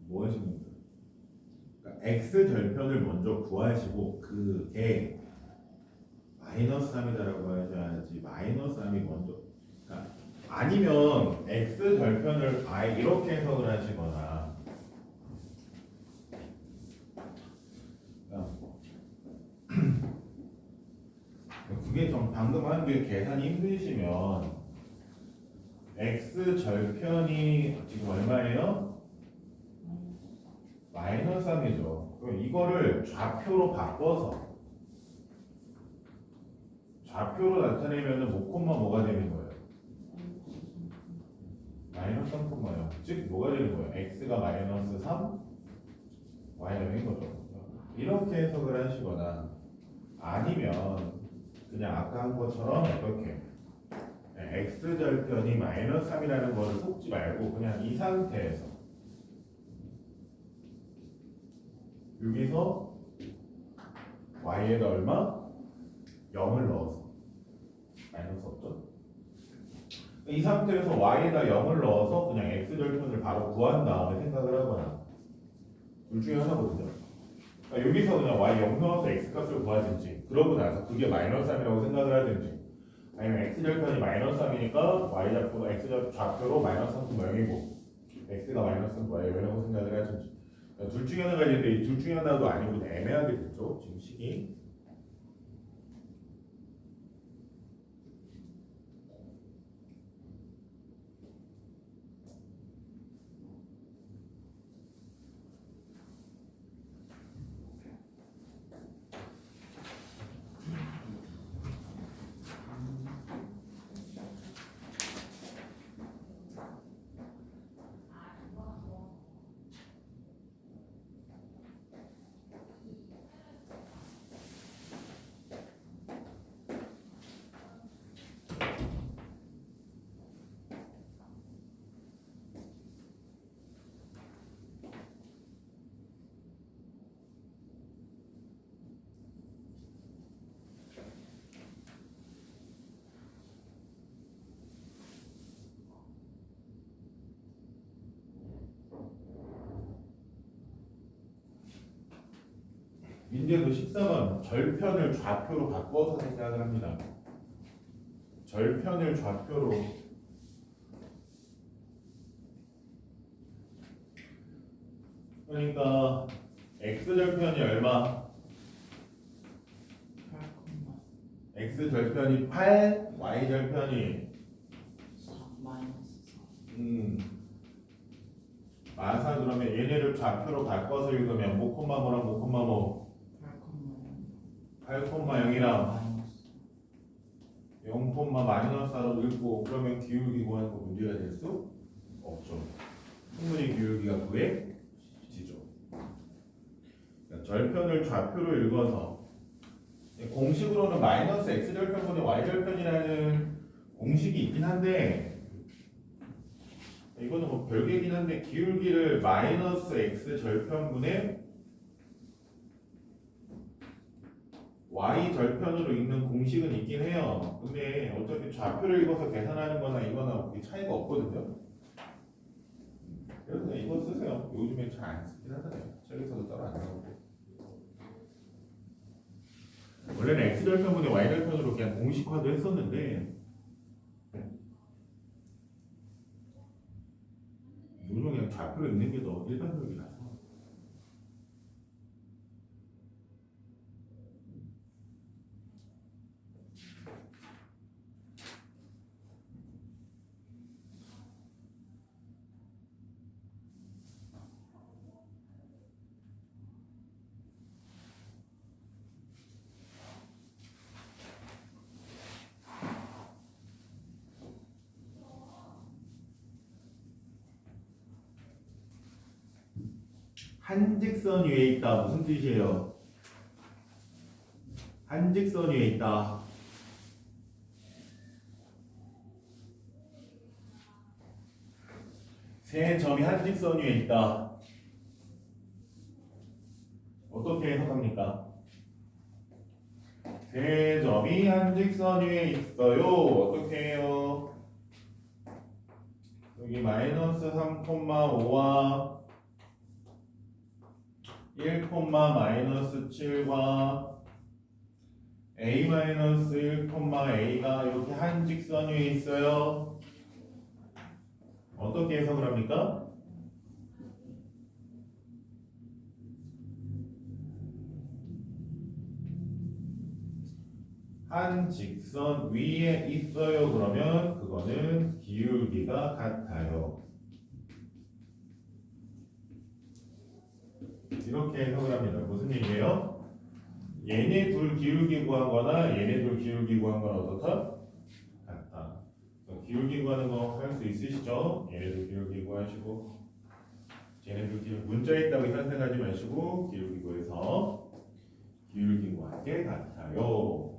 뭐 하시는 거예요? 그러니까 x 절편을 먼저 구하시고 그게 마이너스 3이다라고 하셔야지 마이너스 3이 먼저 그러니까 아니면 x 절편을 아예 이렇게 해석을 하시거나 그게 좀 방금 한 게 계산이 힘드시면 x 절편이 지금 얼마예요? 마이너스 3이죠. 그럼 이거를 좌표로 나타내면 목콤마 뭐가 되는 거예요? 마이너스 3,0. 즉 뭐가 되는 거예요? x가 마이너스 3, y가 되는 거죠. 이렇게 해석을 하시거나 아니면 그냥 아까 한 것처럼 이렇게 x절편이 마이너스 3이라는 거를 속지 말고 그냥 이 상태에서 여기서 y에다 얼마? 0을 넣어서 마이너스 없죠? 이 상태에서 y에다 0을 넣어서 그냥 x절편을 바로 구한 다음에 생각을 하거나 둘 중에 하나거든요. 그러니까 여기서 그냥 y 0 넣어서 x값을 구하든지 그러고 나서 그게 마이너스 3이라고 생각을 하든지 아니면 x절편이 마이너스 3이니까 x좌표로 마이너스 3 0이고 x가 마이너스 3 y라고 생각을 하든지 둘 중에 하나가 있는데 이 둘 중에 하나도 아니고 애매하게 됐죠 지금 식이. 민재도 14번 절편을 좌표로 바꿔서 생각을 합니다. 절편을 좌표로. 그러니까 x절편이 얼마? 8,4 x절편이 8, y절편이 마이너스 4 마사. 그러면 얘네를 좌표로 바꿔서 읽으면 뭐 콤마 뭐랑 뭐 콤마 뭐 8,0이랑 마이너스 0 콤마 마이너스 4로 읽고, 그러면 기울기 구하는 거 문제가 될 수 없죠. 충분히 기울기가 구해지죠. 그러니까 절편을 좌표로 읽어서 공식으로는 마이너스 x절편분의 y절편이라는 공식이 있긴 한데, 이거는 뭐 별개긴 한데 기울기를 마이너스 x절편분의 y절편으로 읽는 공식은 있긴 해요. 근데 어차피 좌표를 읽어서 계산하는 거나 이거나 그게 차이가 없거든요. 그래서 그냥 이거 쓰세요. 요즘에 잘 안 쓰긴 하잖아요. 책에서도 따로 안 나오고. 원래는 x절편분의 y절편으로 그냥 공식화도 했었는데, 요즘 그냥 좌표로 읽는 게 더 일반적이라서. 한 직선 위에 있다 무슨 뜻이에요? 한 직선 위에 있다. 세 점이 한 직선 위에 있다. 어떻게 해석합니까? 세 점이 한 직선 위에 있어요. 어떻게 해요? 여기 마이너스 3,5와 1, 마이너스 7과 a 마이너스 1, a가 이렇게 한 직선 위에 있어요. 어떻게 해석을 합니까? 한 직선 위에 있어요. 그러면 그거는 기울기가 같아요. 이렇게 해석을 합니다. 무슨 얘기예요? 얘네 둘 기울기 구한 거나 얘네 둘 기울기 구한 건 어떻다? 같다. 기울기 구하는 거 할 수 있으시죠? 얘네 둘 기울기 구하시고, 얘네 둘 기울기 문자에 있다고 생각하지 마시고 기울기 구해서 기울기 구한 게 같아요.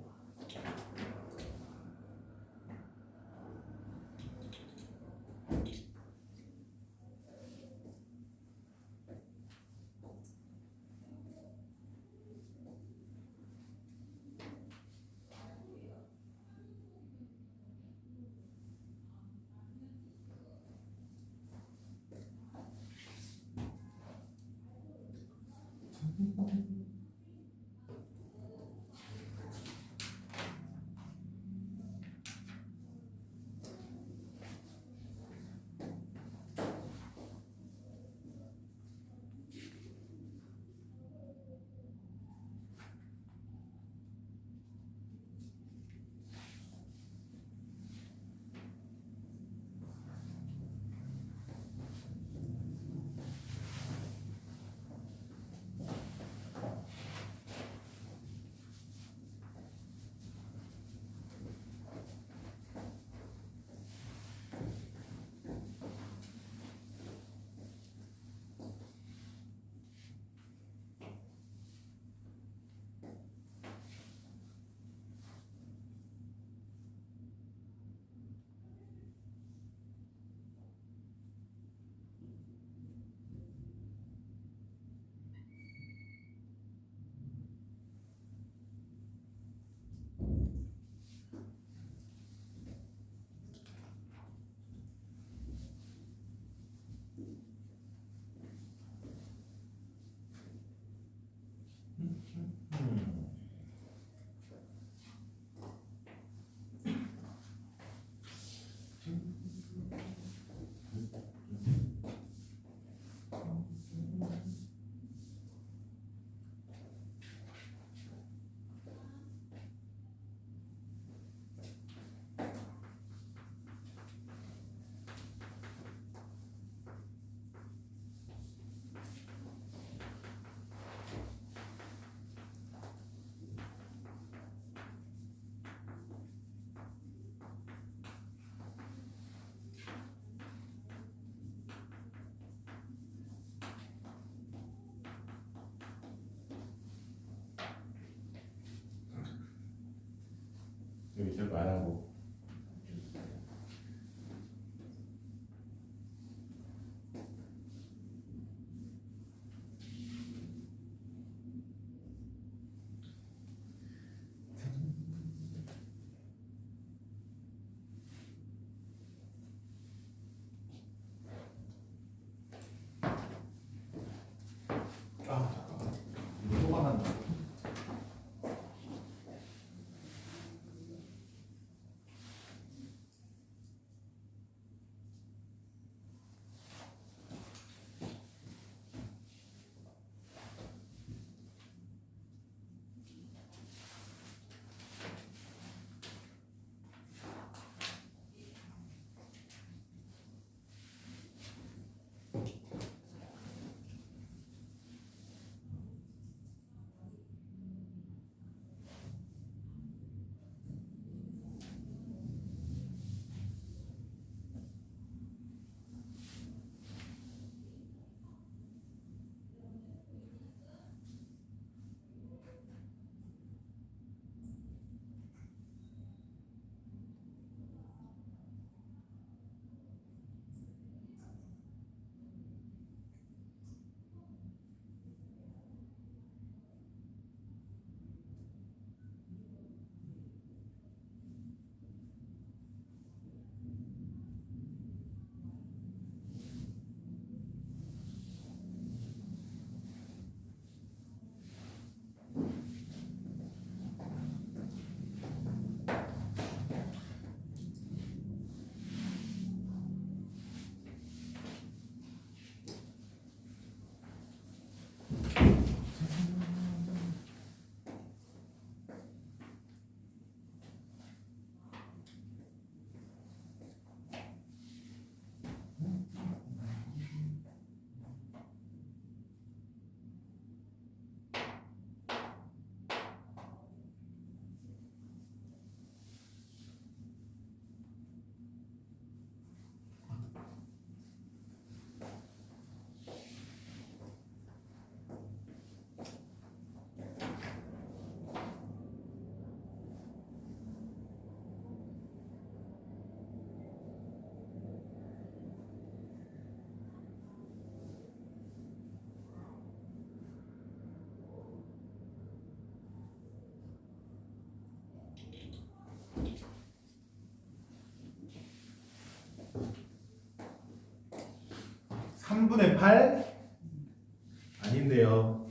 여기 있을 거 안 하고. 아 잠깐만. 이거 또 화난다. 삼분의 8? 아닌데요.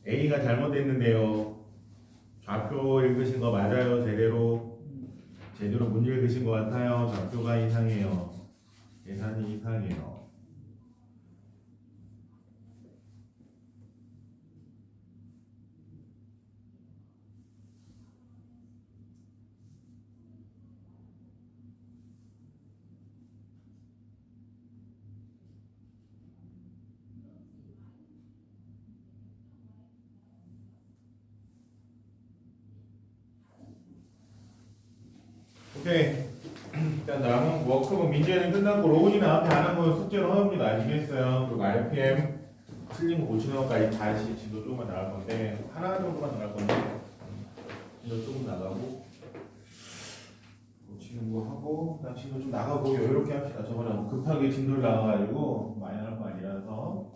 A가 잘못됐는데요. 좌표 읽으신 거 맞아요. 제대로 못 읽으신 것 같아요. 좌표가 이상해요. 계산이 이상해요. 오케이. 일단 남은 워크북 민재는 끝났고 로운이 나한테 안 한 건 숙제로 하옵니다. 아시겠어요? 그리고 RPM 틀린 거 고치는 것까지 다시 진도 조금만 나갈 건데 하나 정도만 나갈 건데 진도 조금 나가고 고치는 거 하고 그다음 진도 좀 나가고 이렇게 합시다. 저번에 너무 급하게 진도를 나가가지고 많이 나갈 거 아니라서.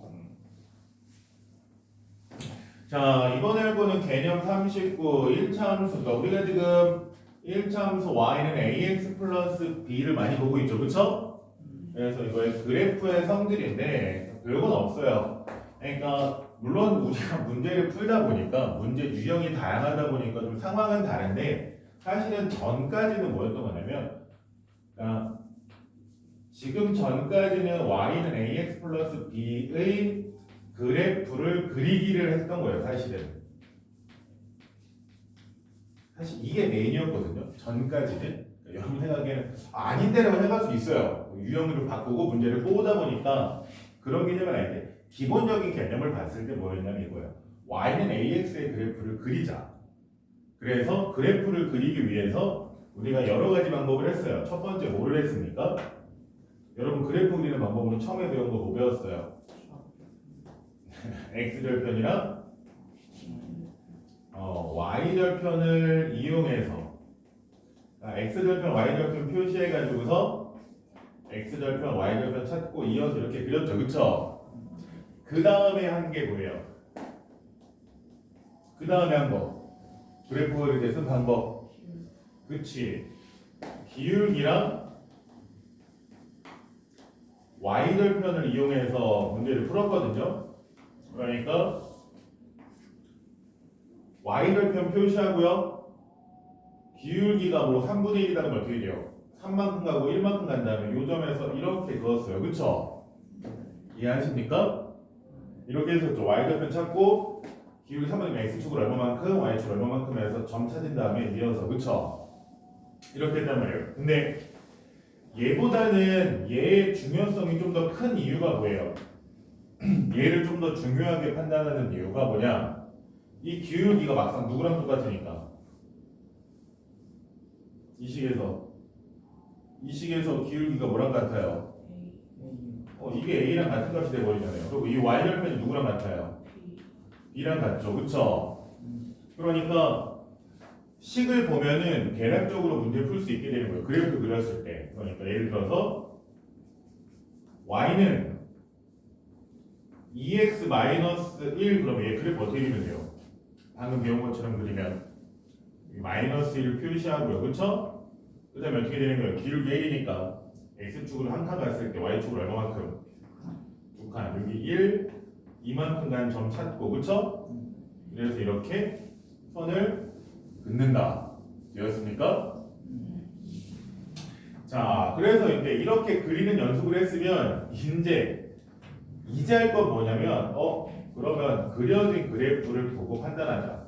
자 이번에 할 거는 개념 39 1차함수가 우리가 지금 1차함수 y는 ax 플러스 b를 많이 보고 있죠, 그쵸? 그래서 이거의 그래프의 성질인데 별건 없어요. 그러니까 물론 우리가 문제를 풀다 보니까 문제 유형이 다양하다 보니까 좀 상황은 다른데 사실은 전까지는 뭐였던 거냐면 지금 전까지는 y는 ax 플러스 b의 그래프를 그리기를 했던 거예요, 사실은. 사실 이게 메인이었거든요. 전까지는. 여러분 생각에는 아닌데라고 생각할 수 있어요. 유형으로 바꾸고 문제를 뽑다 보니까 그런 개념은 아닌데 기본적인 개념을 봤을 때 뭐였냐면 이거예요. y는 ax의 그래프를 그리자. 그래서 그래프를 그리기 위해서 우리가 여러 가지 방법을 했어요. 첫 번째 뭐를 했습니까? 여러분 그래프 그리는 방법으로 처음에 배운 거 뭐 배웠어요? x절편이랑 y절편을 이용해서 x절편 y절편 표시해가지고서 x절편 y절편 찾고 이어서 이렇게 그렸죠, 그쵸? 그 다음에 한 게 뭐예요? 그 다음에 한 거 그래프 그리기 쓴 방법. 그치? 기울기랑 y절편을 이용해서 문제를 풀었거든요. 그러니까 y절편 표시하고요. 기울기가 뭐 3분의 1이라는 건 어떻게 돼요? 3만큼 가고 1만큼 간 다음에 요 점에서 이렇게 그었어요. 그쵸? 이해하십니까? 이렇게 해서 또 y절편 찾고 기울기 3분의 1 x축을 얼마만큼 y축을 얼마만큼 해서 점 찾은 다음에 이어서 그쵸? 이렇게 했단 말이에요. 근데 얘보다는 얘의 중요성이 좀 더 큰 이유가 뭐예요? 얘를 좀 더 중요하게 판단하는 이유가 뭐냐? 이 기울기가 막상 누구랑 똑같으니까 이 식에서 기울기가 뭐랑 같아요? 이게 A랑 같은 값이 돼버리잖아요. 그리고 이 Y절편이 누구랑 같아요? B랑 같죠, 그쵸? 그러니까 식을 보면은 계략적으로 문제를 풀 수 있게 되는 거예요. 그래프 그렸을 때. 그러니까 예를 들어서 Y는 2x-1 그러면 얘 그래프 어떻게 그리면 돼요? 방금 배운 것처럼 그리면 -1 표시하고요, 그쵸? 그 다음에 어떻게 되는 거예요? 기울기 1이니까 x축으로 한 칸 갔을 때 y축으로 얼마만큼? 2칸. 여기 1, 이만큼 간 점 찾고, 그쵸? 그래서 이렇게 선을 긋는다. 되었습니까? 자, 그래서 이제 이렇게 그리는 연습을 했으면 이제 할 건 뭐냐면 그러면 그려진 그래프를 보고 판단하자.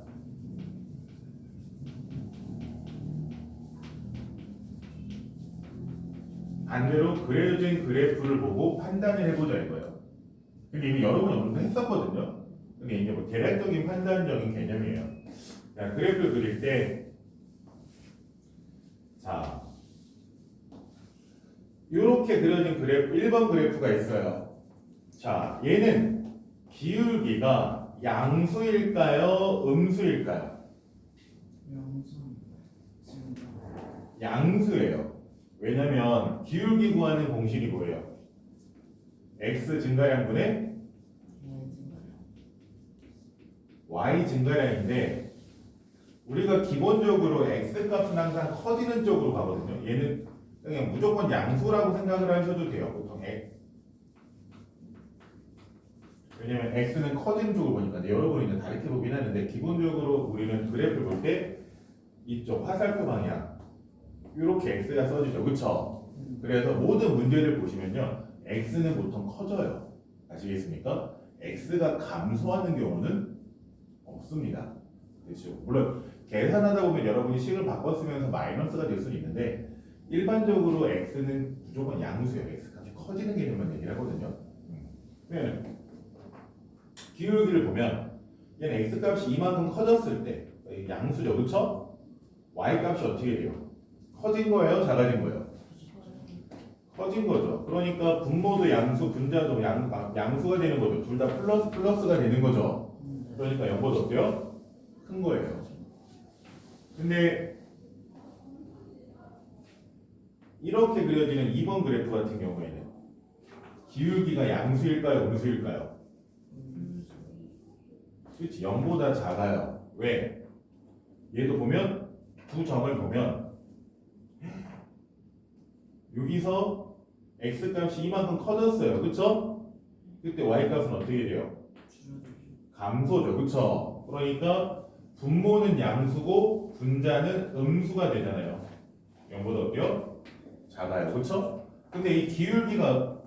반대로 그려진 그래프를 보고 판단을 해보자 이거예요. 근데 이미 여러분이 오늘도 했었거든요. 근데 이제 뭐 대략적인 판단적인 개념이에요. 자, 그래프를 그릴 때, 자, 이렇게 그려진 그래프, 1번 그래프가 있어요. 자, 얘는 기울기가 양수일까요? 음수일까요? 양수예요. 왜냐면 기울기 구하는 공식이 뭐예요? x 증가량분의 y 증가량인데 우리가 기본적으로 x 값은 항상 커지는 쪽으로 가거든요. 얘는 그냥 무조건 양수라고 생각을 하셔도 돼요. 보통 왜냐면 x는 커지는 쪽을 보니까. 근데 여러분이 이제 다르게 보긴 하는데 기본적으로 우리는 그래프를 볼 때 이쪽 화살표 방향 이렇게 x가 써지죠, 그쵸? 그래서 모든 문제를 보시면요, x는 보통 커져요. 아시겠습니까? x가 감소하는 경우는 없습니다. 그렇죠? 물론 계산하다 보면 여러분이 식을 바꿔 쓰면서 마이너스가 될 수는 있는데 일반적으로 x는 무조건 양수예요. x 값이 커지는 개념만 얘기를 하거든요. 그러면 기울기를 보면 얘는 x 값이 이만큼 커졌을 때 양수죠, 그렇죠? y 값이 어떻게 돼요? 커진 거예요? 작아진 거예요? 커진 거죠. 그러니까 분모도 양수, 분자도 양수가 되는 거죠. 둘 다 플러스가 되는 거죠. 그러니까 0보다 어때요? 큰 거예요. 근데 이렇게 그려지는 2번 그래프 같은 경우에는 기울기가 양수일까요? 음수일까요? 그렇지, 0보다 작아요. 왜? 얘도 보면 두 점을 보면 여기서 x값이 이만큼 커졌어요. 그쵸? 그때 y값은 어떻게 돼요? 감소죠. 그쵸? 그러니까 분모는 양수고 분자는 음수가 되잖아요. 0보다 어때요? 작아요. 그쵸? 근데 이 기울기가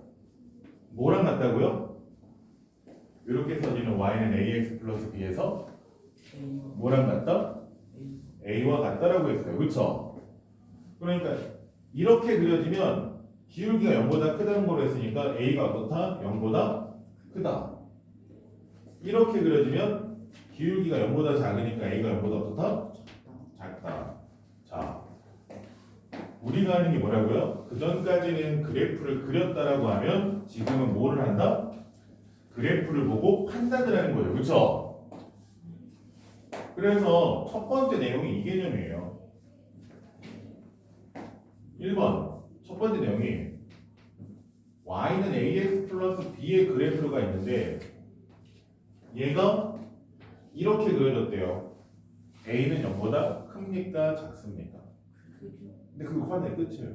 뭐랑 같다고요? 이렇게 써지는 y는 ax 플러스 b에서 뭐랑 같다? a와 같다라고 했어요. 그쵸? 그러니까 이렇게 그려지면 기울기가 0보다 크다는 걸로 했으니까 a가 어떻다? 0보다 크다. 이렇게 그려지면 기울기가 0보다 작으니까 a가 0보다 어떻다? 작다. 자, 우리가 하는 게 뭐라고요? 그 전까지는 그래프를 그렸다라고 하면 지금은 뭐를 한다? 그래프를 보고 판단을 하는 거예요. 그렇죠? 그래서 첫 번째 내용이 이 개념이에요. 1번 첫 번째 내용이 y는 ax 플러스 b의 그래프가 있는데 얘가 이렇게 그려졌대요. a는 0보다 큽니까 작습니까? 근데 그거 화내 끝이에요.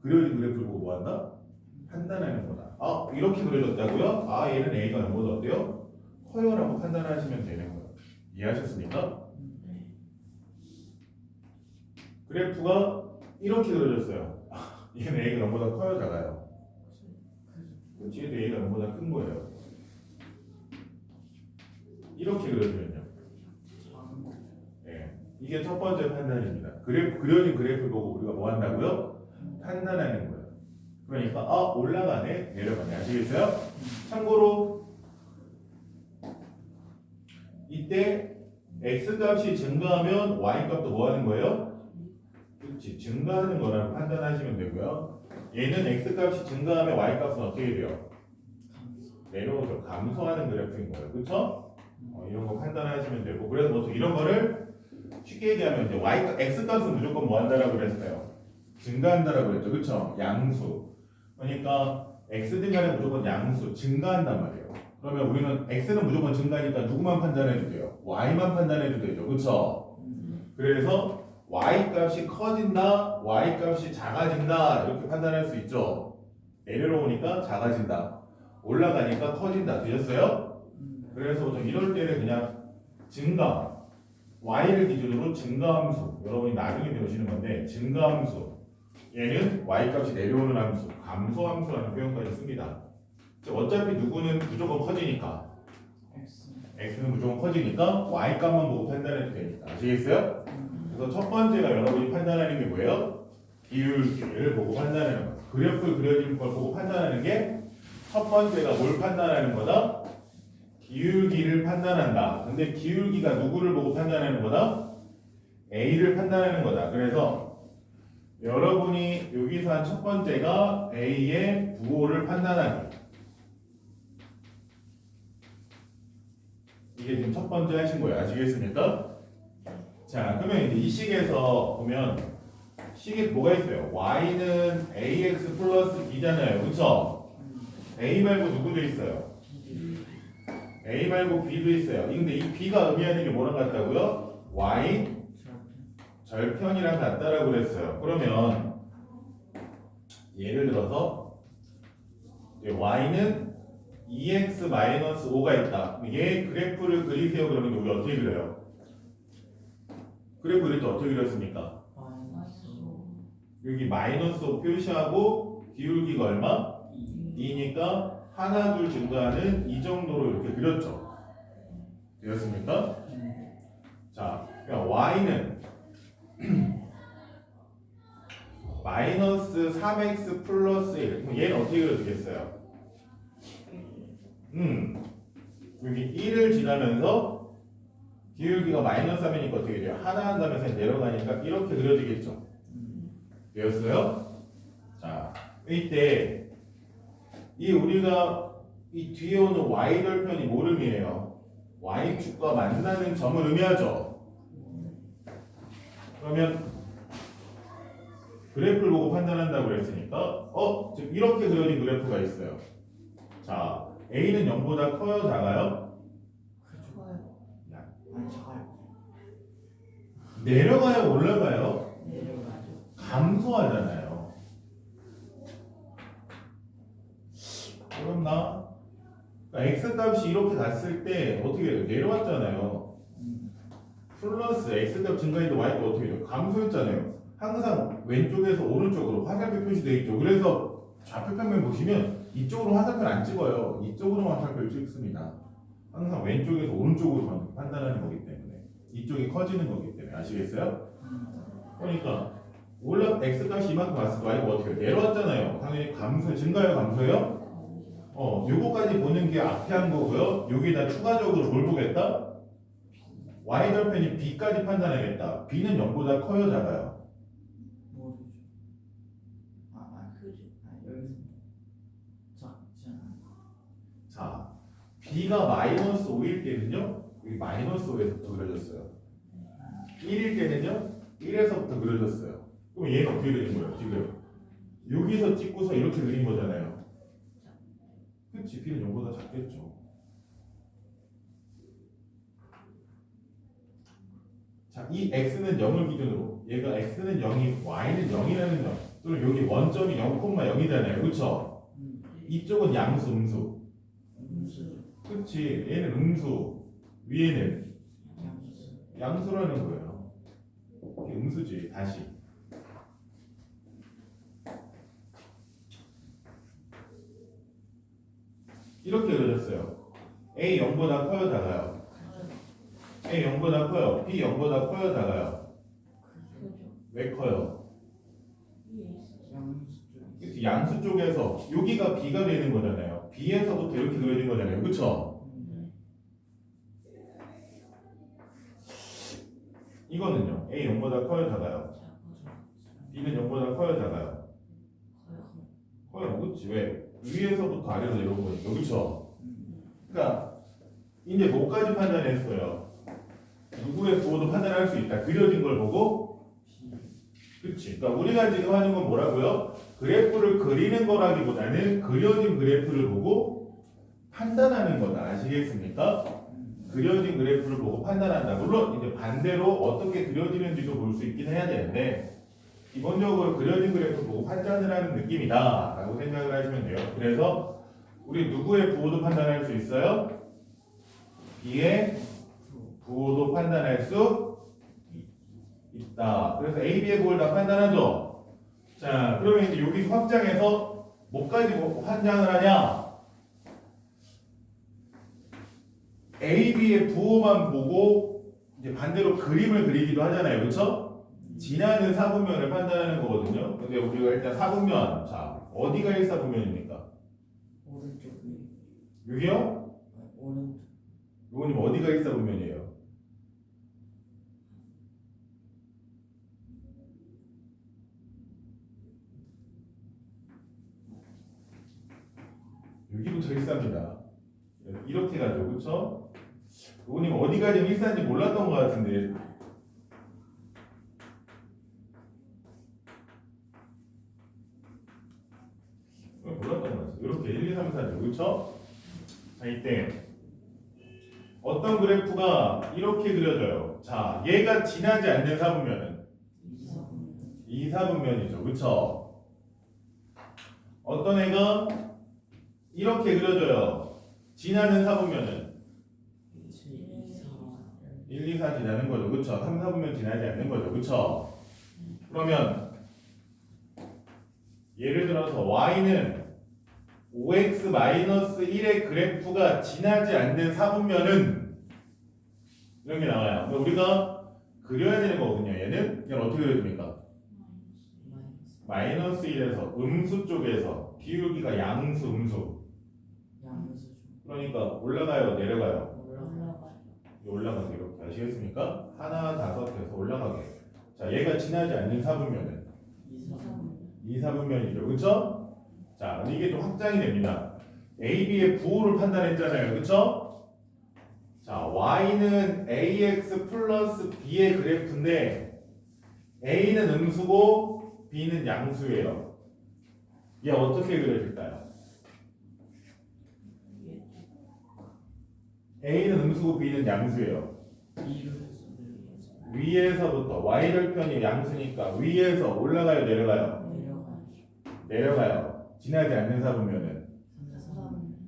그려진 그래프를 보고 뭐 한다? 판단하는 거다. 아 이렇게 그려졌다고요? 아 얘는 a가 0보다 어때요? 커요 라고 판단하시면 되는 거예요. 이해하셨습니까? 그래프가 이렇게 그려졌어요. 얘는 a가 0보다 커요 작아요? 뒤에도 a가 0보다 큰 거예요. 이렇게 그려지면요. 작은 거. 네. 이게 첫 번째 판단입니다. 그려진 그래프를 보고 우리가 뭐 한다고요? 판단하는 거예요. 그러니까 아 올라가네 내려가네 아시겠어요? 참고로 이때 x 값이 증가하면 y 값도 뭐 하는 거예요? 그렇지 증가하는 거라고 판단하시면 되고요. 얘는 x 값이 증가하면 y 값은 어떻게 돼요? 내려오죠. 감소하는 그래프인 거예요. 그렇죠? 이런 거 판단하시면 되고 그래서 뭐 이런 거를 쉽게 얘기하면 이제 x 값은 무조건 뭐 한다라고 그랬어요? 증가한다라고 그랬죠. 그렇죠? 양수. 그러니까 x든 간에 무조건 양수 증가한단 말이에요. 그러면 우리는 x는 무조건 증가니까 누구만 판단해도 돼요? y만 판단해도 되죠. 그렇죠? 그래서 y 값이 커진다, y 값이 작아진다 이렇게 판단할 수 있죠. 내려오니까 작아진다, 올라가니까 커진다. 되셨어요? 그래서 보통 이럴 때는 그냥 증가, y를 기준으로 증가함수, 여러분이 나중에 배우시는 건데 증가함수, 얘는 y 값이 내려오는 함수, 감소함수라는 표현까지 씁니다. 어차피 누구는 무조건 커지니까 x는 무조건 커지니까 y 값만 보고 판단해도 되니까 아시겠어요? 그래서 첫 번째가 여러분이 판단하는 게 뭐예요? 기울기를 보고 판단하는 거. 그래프 그려진 걸 보고 판단하는 게 첫 번째가 뭘 판단하는 거다? 기울기를 판단한다. 근데 기울기가 누구를 보고 판단하는 거다? A를 판단하는 거다. 그래서 여러분이 여기서 한 첫 번째가 A의 부호를 판단하기. 이게 지금 첫 번째 하신 거예요. 아시겠습니까? 자, 그러면 이제 이 식에서 보면 식에 뭐가 있어요? y는 ax 플러스 b잖아요. 그쵸? a 말고 누구도 있어요? a 말고 b도 있어요. 근데 이 b가 의미하는 게 뭐랑 같다고요? y 절편이랑 같다라고 그랬어요. 그러면 예를 들어서 y는 2x-5가 있다. 얘 그래프를 그리세요. 그러면 우리 어떻게 그려요? 그래프 그릴 때 어떻게 그렸습니까? 여기 -5 표시하고 기울기가 얼마? 2니까 하나 둘 증가하는 이 정도로 이렇게 그렸죠. 되었습니까? 자, 그러니까 y는 -3x 플러스 1. 그럼 얘는 어떻게 그려지겠어요? 여기 1을 지나면서 기울기가 -3이니까 어떻게 돼요? 하나 한다면서 내려가니까 이렇게 그려지겠죠. 되었어요? 자, 이때 이 우리가 이 뒤에 오는 y절편이 뭘 의미해요? y축과 만나는 점을 의미하죠. 그러면 그래프를 보고 판단한다고 그랬으니까 지금 이렇게 그려진 그래프가 있어요. 자, a는 0보다 커요 작아요? 커요. 아니 작아요. 내려가요 올라가요? 내려가죠. 감소하잖아요. 어렵나? 그러니까 x 값이 이렇게 갔을 때 어떻게 돼요? 내려왔잖아요. 플러스 x 값 증가인데 y가 어떻게 돼요? 감소했잖아요. 항상 왼쪽에서 오른쪽으로 화살표 표시되어 있죠. 그래서 좌표 평면 보시면 이쪽으로 화살표를 안 찍어요. 이쪽으로만 화살표를 찍습니다. 항상 왼쪽에서 오른쪽으로 판단하는 거기 때문에 이쪽이 커지는 거기 때문에 아시겠어요? 그러니까 x 값이 이만큼 왔을 때 y가 어떻게 해요? 내려왔잖아요. 당연히 감소, 증가요 감소요? 요거까지 보는 게 앞에 한 거고요. 여기다 추가적으로 뭘 보겠다? y절편이 b까지 판단하겠다. b는 0보다 커요 작아요? 모르죠. 크죠. 여기서 작지 않아. 자, b가 -5일 때는요, 여기 -5에서부터 그려졌어요. 1일 때는요, 1에서부터 그려졌어요. 그럼 얘는 어떻게 그린 거예요? 지금 여기서 찍고서 이렇게 그린 거잖아요. 그치? B는 0보다 작겠죠. 자, 이 x는 0을 기준으로 얘가 x는 0이 y는 0이라는 점 또는 여기 원점이 0,0이잖아요. 그쵸? 이쪽은 양수 음수. 음수. 그치? 얘는 음수 위에는 양수. 양수라는 거예요. 이게 음수지. 다시 이렇게 그려졌어요. A 0보다 커요 작아요? A 0보다 커요. B 0보다 커요 작아요? 그죠? 왜 커요? 양수 쪽. 그치? 양수 쪽에서 여기가 B가 되는 거잖아요. B에서부터 이렇게 그려진 거잖아요. 그쵸? 이거는요. A 0보다 커요 작아요? B는 0보다 커요 작아요? 커요. 그치? 왜? 위에서부터 아래로 내려오고 있으니까. 그쵸? 그러니까 이제 뭐까지 판단했어요? 누구의 부호도 판단할 수 있다. 그려진 걸 보고. 그치? 그러니까 우리가 지금 하는 건 뭐라고요? 그래프를 그리는 거라기보다는 그려진 그래프를 보고 판단하는 거다. 아시겠습니까? 그려진 그래프를 보고 판단한다. 물론 이제 반대로 어떻게 그려지는지도 볼 수 있긴 해야 되는데 기본적으로 그려진 그래프 보고 판단을 하는 느낌이다 라고 생각을 하시면 돼요. 그래서 우리 누구의 부호도 판단할 수 있어요? B의 부호도 판단할 수 있다. 그래서 A, B의 부호를 다 판단하죠. 자, 그러면 이제 여기서 확장해서 뭐까지 환장을 하냐? A, B의 부호만 보고 이제 반대로 그림을 그리기도 하잖아요. 그렇죠? 지나는 사분면을 판단하는 거거든요. 근데 우리가 일단 사분면, 자, 어디가 1사분면입니까? 오른쪽 위. 여기요? 오른쪽. 요거님 어디가 1사분면이에요? 여기부터 1사입니다. 이렇게 가죠. 그쵸? 요거님 어디가 지금 1사인지 몰랐던 것 같은데 몰랐던 것 같아요. 이렇게 1, 2, 3, 4죠. 그쵸? 자, 이때 어떤 그래프가 이렇게 그려져요. 자, 얘가 지나지 않는 사분면은 2사분면이죠. 그쵸? 어떤 애가 이렇게 그려져요. 지나는 사분면은 1, 2, 4 지나는 거죠. 그쵸? 3, 4분면 지나지 않는 거죠. 그쵸? 그러면 예를 들어서 y는 5x-1의 그래프가 지나지 않는 사분면은 이런 게 나와요. 근데 우리가 그려야 되는 거거든요. 얘는 그냥 어떻게 그려집니까? -1에서 음수 쪽에서 기울기가 양수, 음수. 양수 쪽. 그러니까 올라가요, 내려가요. 올라가죠. 올라가게 이렇게 아시겠습니까? 하나, 다섯해서 올라가게. 자, 얘가 지나지 않는 사분면은 2사분면이죠. 그쵸? 자, 근데 이게 좀 확장이 됩니다. A, B의 부호를 판단했잖아요. 그쵸? 자, Y는 AX 플러스 B의 그래프인데 A는 음수고 B는 양수예요. 얘 어떻게 그려질까요? A는 음수고 B는 양수예요. 위에서부터 Y절편이 양수니까 위에서 올라가요, 내려가요? 내려가요. 지나지 않는 사분면은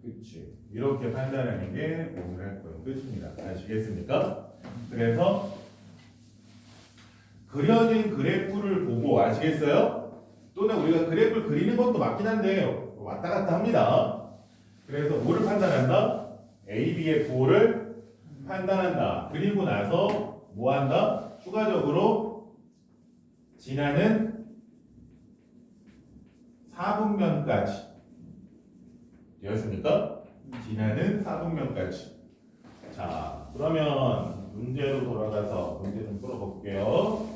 그치. 이렇게 판단하는 게 오늘 할 거예요. 끝입니다. 아시겠습니까? 그래서 그려진 그래프를 보고 아시겠어요? 또는 우리가 그래프를 그리는 것도 맞긴 한데 왔다 갔다 합니다. 그래서 뭐를 판단한다? A, B의 부호를 판단한다. 그리고 나서 뭐 한다? 추가적으로 지나는 사분면까지 되었습니까? 지나는 사분면까지. 자, 그러면 문제로 돌아가서 문제 좀 풀어볼게요.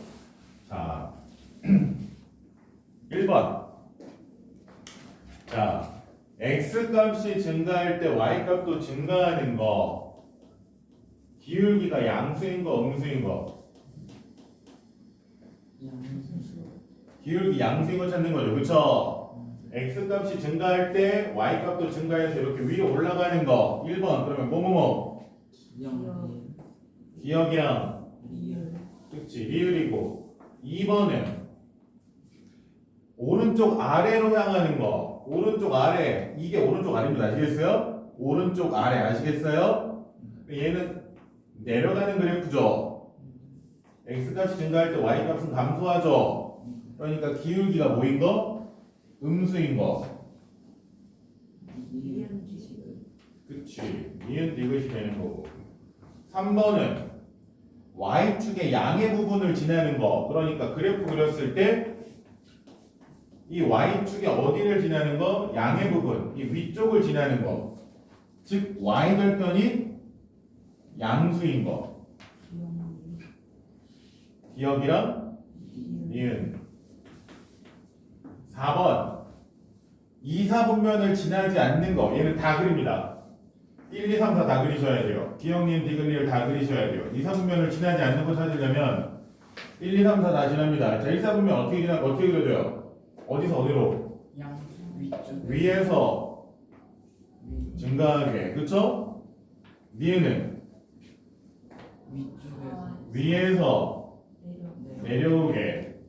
자, 1번. 자, x값이 증가할 때 y값도 증가하는 거. 기울기가 양수인 거, 음수인 거. 양수. 기울기 양수인 거 찾는 거죠. 그쵸? x값이 증가할 때 y값도 증가해서 이렇게 위로 올라가는 거 1번 그러면 뭐뭐뭐 기억. 기억이랑 리을. 그치 리을이고 2번은 오른쪽 아래로 향하는 거 오른쪽 아래 이게 오른쪽 아래입니다. 아시겠어요? 오른쪽 아래 아시겠어요? 얘는 내려가는 그래프죠. x값이 증가할 때 y값은 감소하죠. 그러니까 기울기가 뭐인 거? 음수인 거. 리을. 그치. 니은 디귿이 되는 거고. 3번은 y축의 양의 부분을 지나는 거. 그러니까 그래프 그렸을 때 이 y축의 어디를 지나는 거? 양의 부분. 이 위쪽을 지나는 거. 즉 y절편이 양수인 거. 기억이랑 니은. 4번 2, 4분면을 지나지 않는 거. 얘는 다 그립니다. 1, 2, 3, 4 다 그리셔야 돼요. 기억님, 디귿리을 다 그리셔야 돼요. 2, 4분면을 지나지 않는 거 찾으려면 1, 2, 3, 4 다 지납니다. 자, 1, 4분면 어떻게 그려줘요? 어디서 어디로? 양수 위쪽. 위에서 위. 증가하게. 그쵸? 니은은 위쪽에서. 위에서 내려. 내려오게.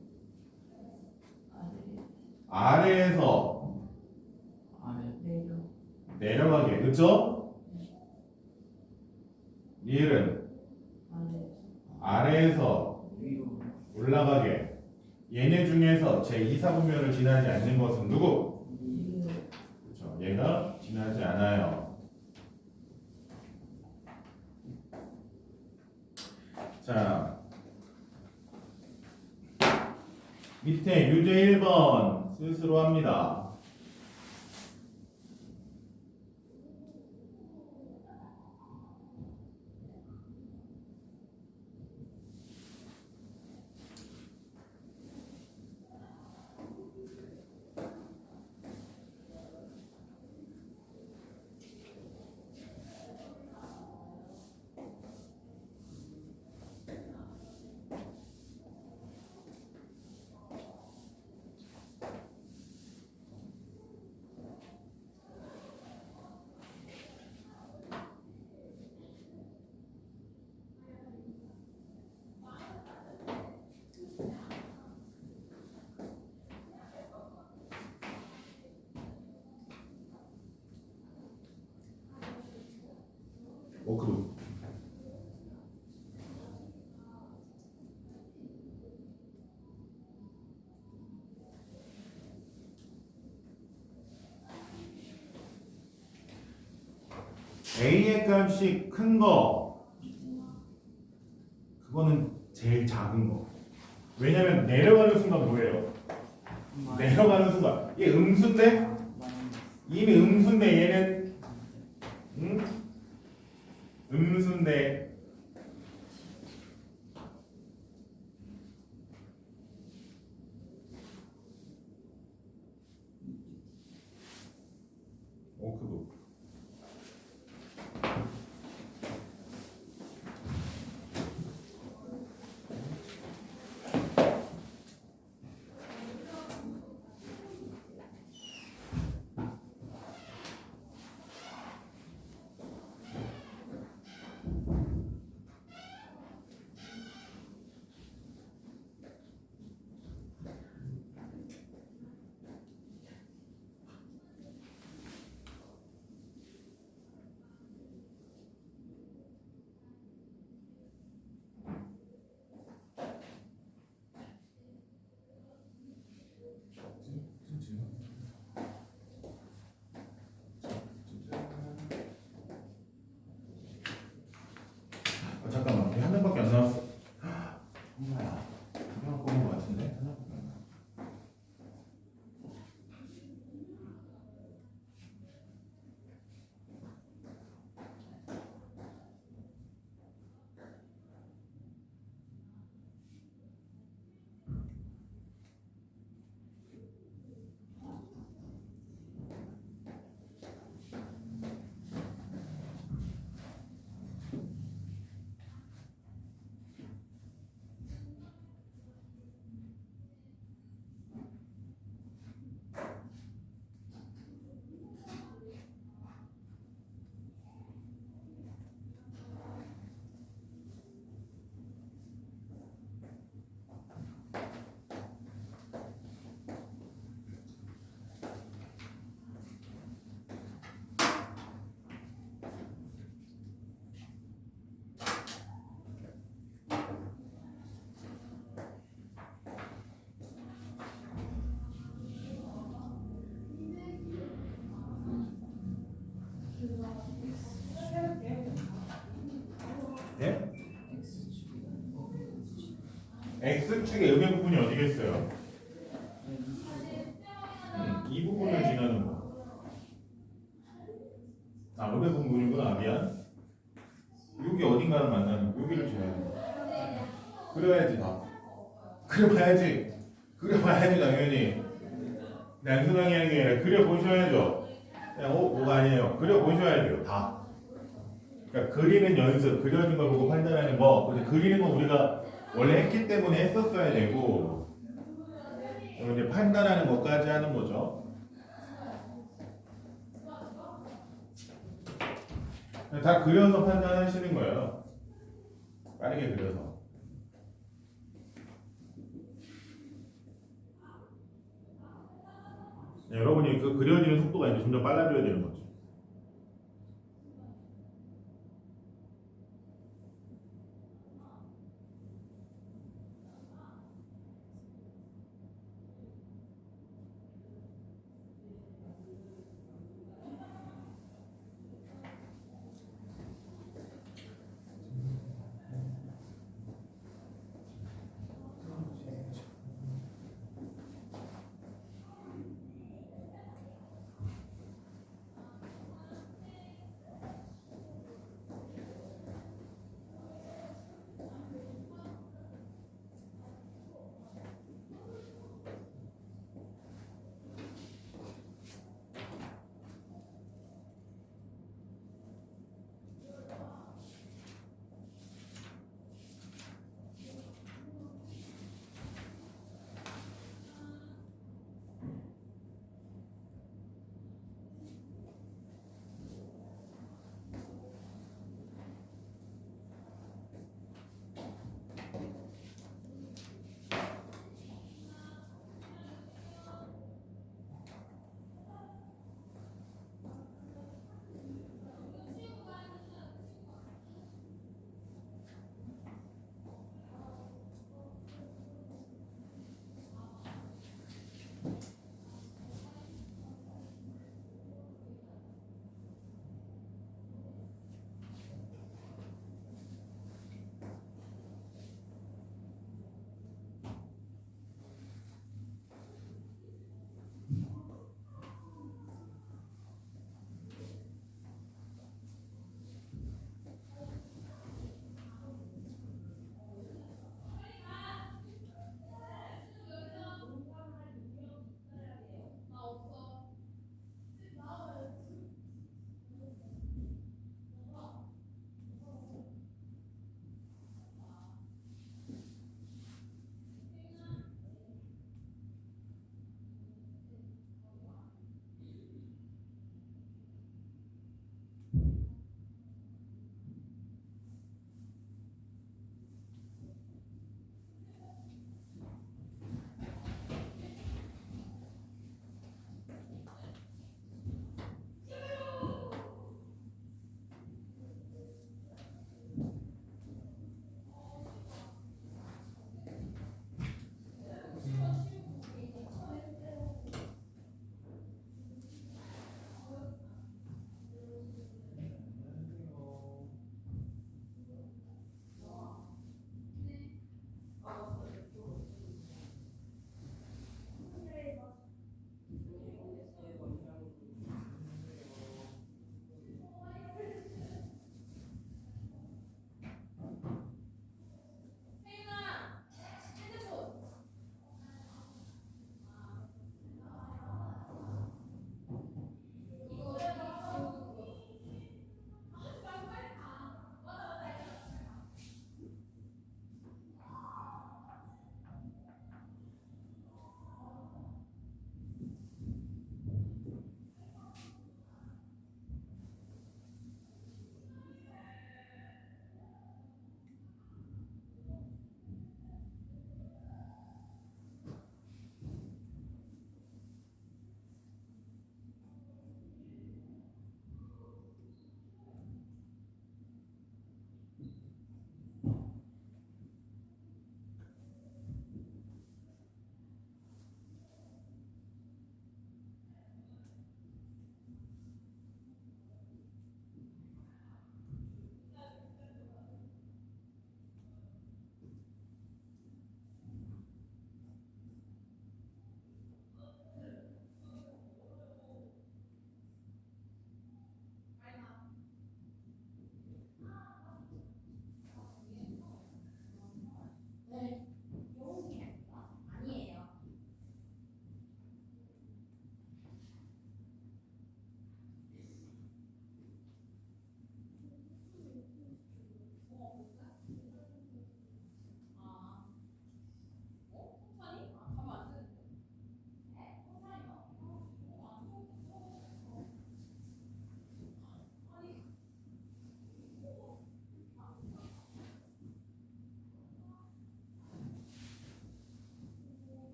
아래. 아래에서 아래. 내려. 내려가게. 그쵸? 니은은 아래. 아래에서 위로. 올라가게. 얘네 중에서 제 2, 4분면을 지나지 않는 것은 누구? 리. 그렇죠. 얘가 지나지 않아요. 자, 밑에 유제 1번 스스로 합니다. 오크루. A의 값이 큰 거, 그거는 제일 작은 거. 왜냐면 내려가는 순간 뭐예요? 내려가는 순간 이게 음수인데 이미 음수인데 얘는 음수인데 오크루. x축의 음의 부분이 어디겠어요? 왼쪽에. 이 부분을 지나는 거. 아, 음의 부분이구나. 미안. 여기 어딘가를 만나는 거. 여기를 지나는 거. 그려야지 다. 그려봐야지. 그려봐야지 당연히. 단순하게 하는 게 아니라 그려보셔야죠. 그냥 뭐가 아니에요. 그려보셔야 돼요. 다. 그러니까 그리는 연습, 그려진 걸 보고 판단하는 거. 근데 그리는 건 우리가 원래 했기 때문에 했었어야 되고 이제 판단하는 것까지 하는 거죠. 다 그려서 판단하시는 거예요. 빠르게 그려서. 네, 여러분이 그 그려지는 속도가 이제 점점 빨라져야 되는 거죠.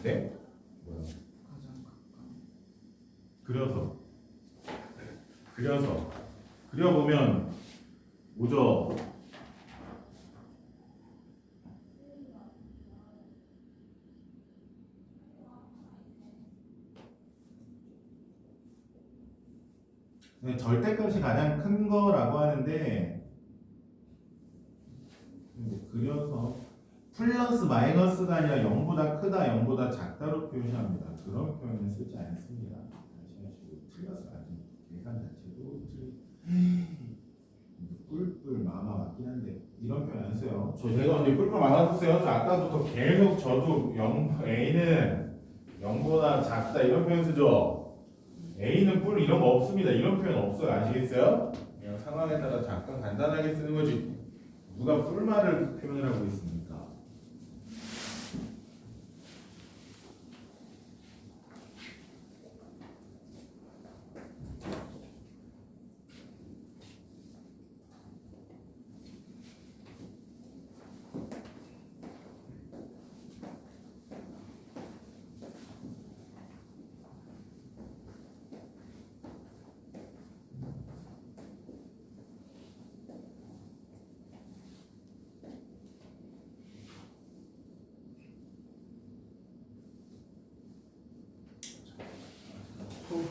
네? 뭐야? 가장 가까운. 그려서 그려보면 뭐죠? 절대값이 가장 큰 거라고 하는데 그려서 플러스 마이너스가 아니라 0보다 크다, 0보다 작다로 표시합니다. 그런 표현을 쓰지 않습니다. 다시 하시고 틀렸어. 아직 계산 자체도 뿔뿔 마마 맞긴 한데 이런 표현 안 써요. 제가 언제 뿔뿔 마마 썼어요? 저 아까부터 계속 저도 A는 0보다 작다 이런 표현 쓰죠. A는 뿔 이런 거 없습니다. 이런 표현 없어요. 아시겠어요? 그냥 상황에 따라 잠깐 간단하게 쓰는 거지. 누가 뿔말을 표현을 하고 있습니까?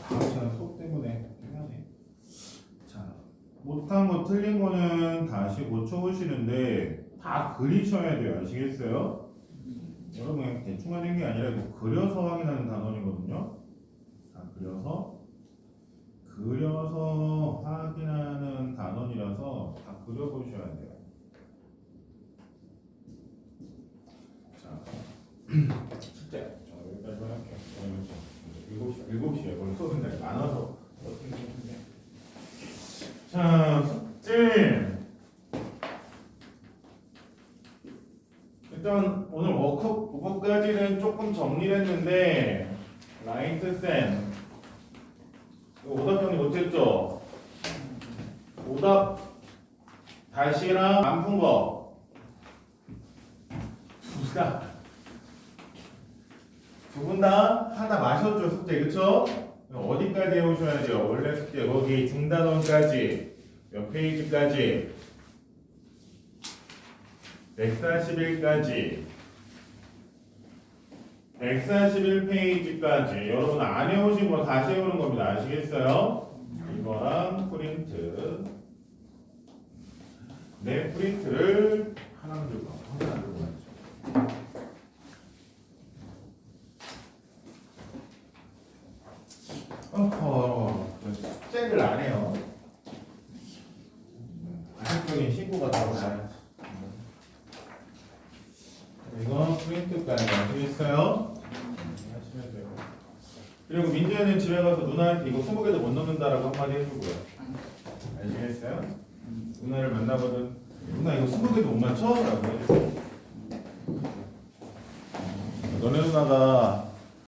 다음 시간 수업 때문에 미안해. 자, 못한 거 틀린 거는 다시 고쳐보시는데 다 그리셔야 돼요. 아시겠어요? 여러분 그냥 대충 하는 게 아니라 이거 그려서 확인하는 단원이거든요. 자, 그려서 확인하는 단원이라서 다 그려보셔야 돼요. 자, 숙제. 자, 여기까지만 할게요. 7시에 원래 수업은 날 많아서 어떻게 되는데. 자, 숙제. 일단 오늘 워크북 부분까지는 조금 정리를 했는데 라이트 쌤 오답 정리 못했죠? 오답 다시랑 안 푼 거 두 분 다 하나 마셨죠 숙제 그쵸? 어디까지 해오셔야 돼요? 원래 숙제 거기 중단원까지 몇 페이지까지? 141까지 141페이지까지 여러분 안 해오신 거 다시 해오는 겁니다. 아시겠어요? 이거랑 프린트 내 프린트를 하나만 들고 하나 안 들고 가죠. 숙제를 안 해요. 가식적인 신고가 바로 나요. 이건 프린트까지 아시겠어요? 하시면 돼요. 그리고 민재는 집에 가서 누나한테 이거 20개도 못 넣는다라고 한마디 해주고요. 아시겠어요? 누나를 만나거든. 누나 이거 20개도 못 맞춰? 라고 해주세요. 너네 누나가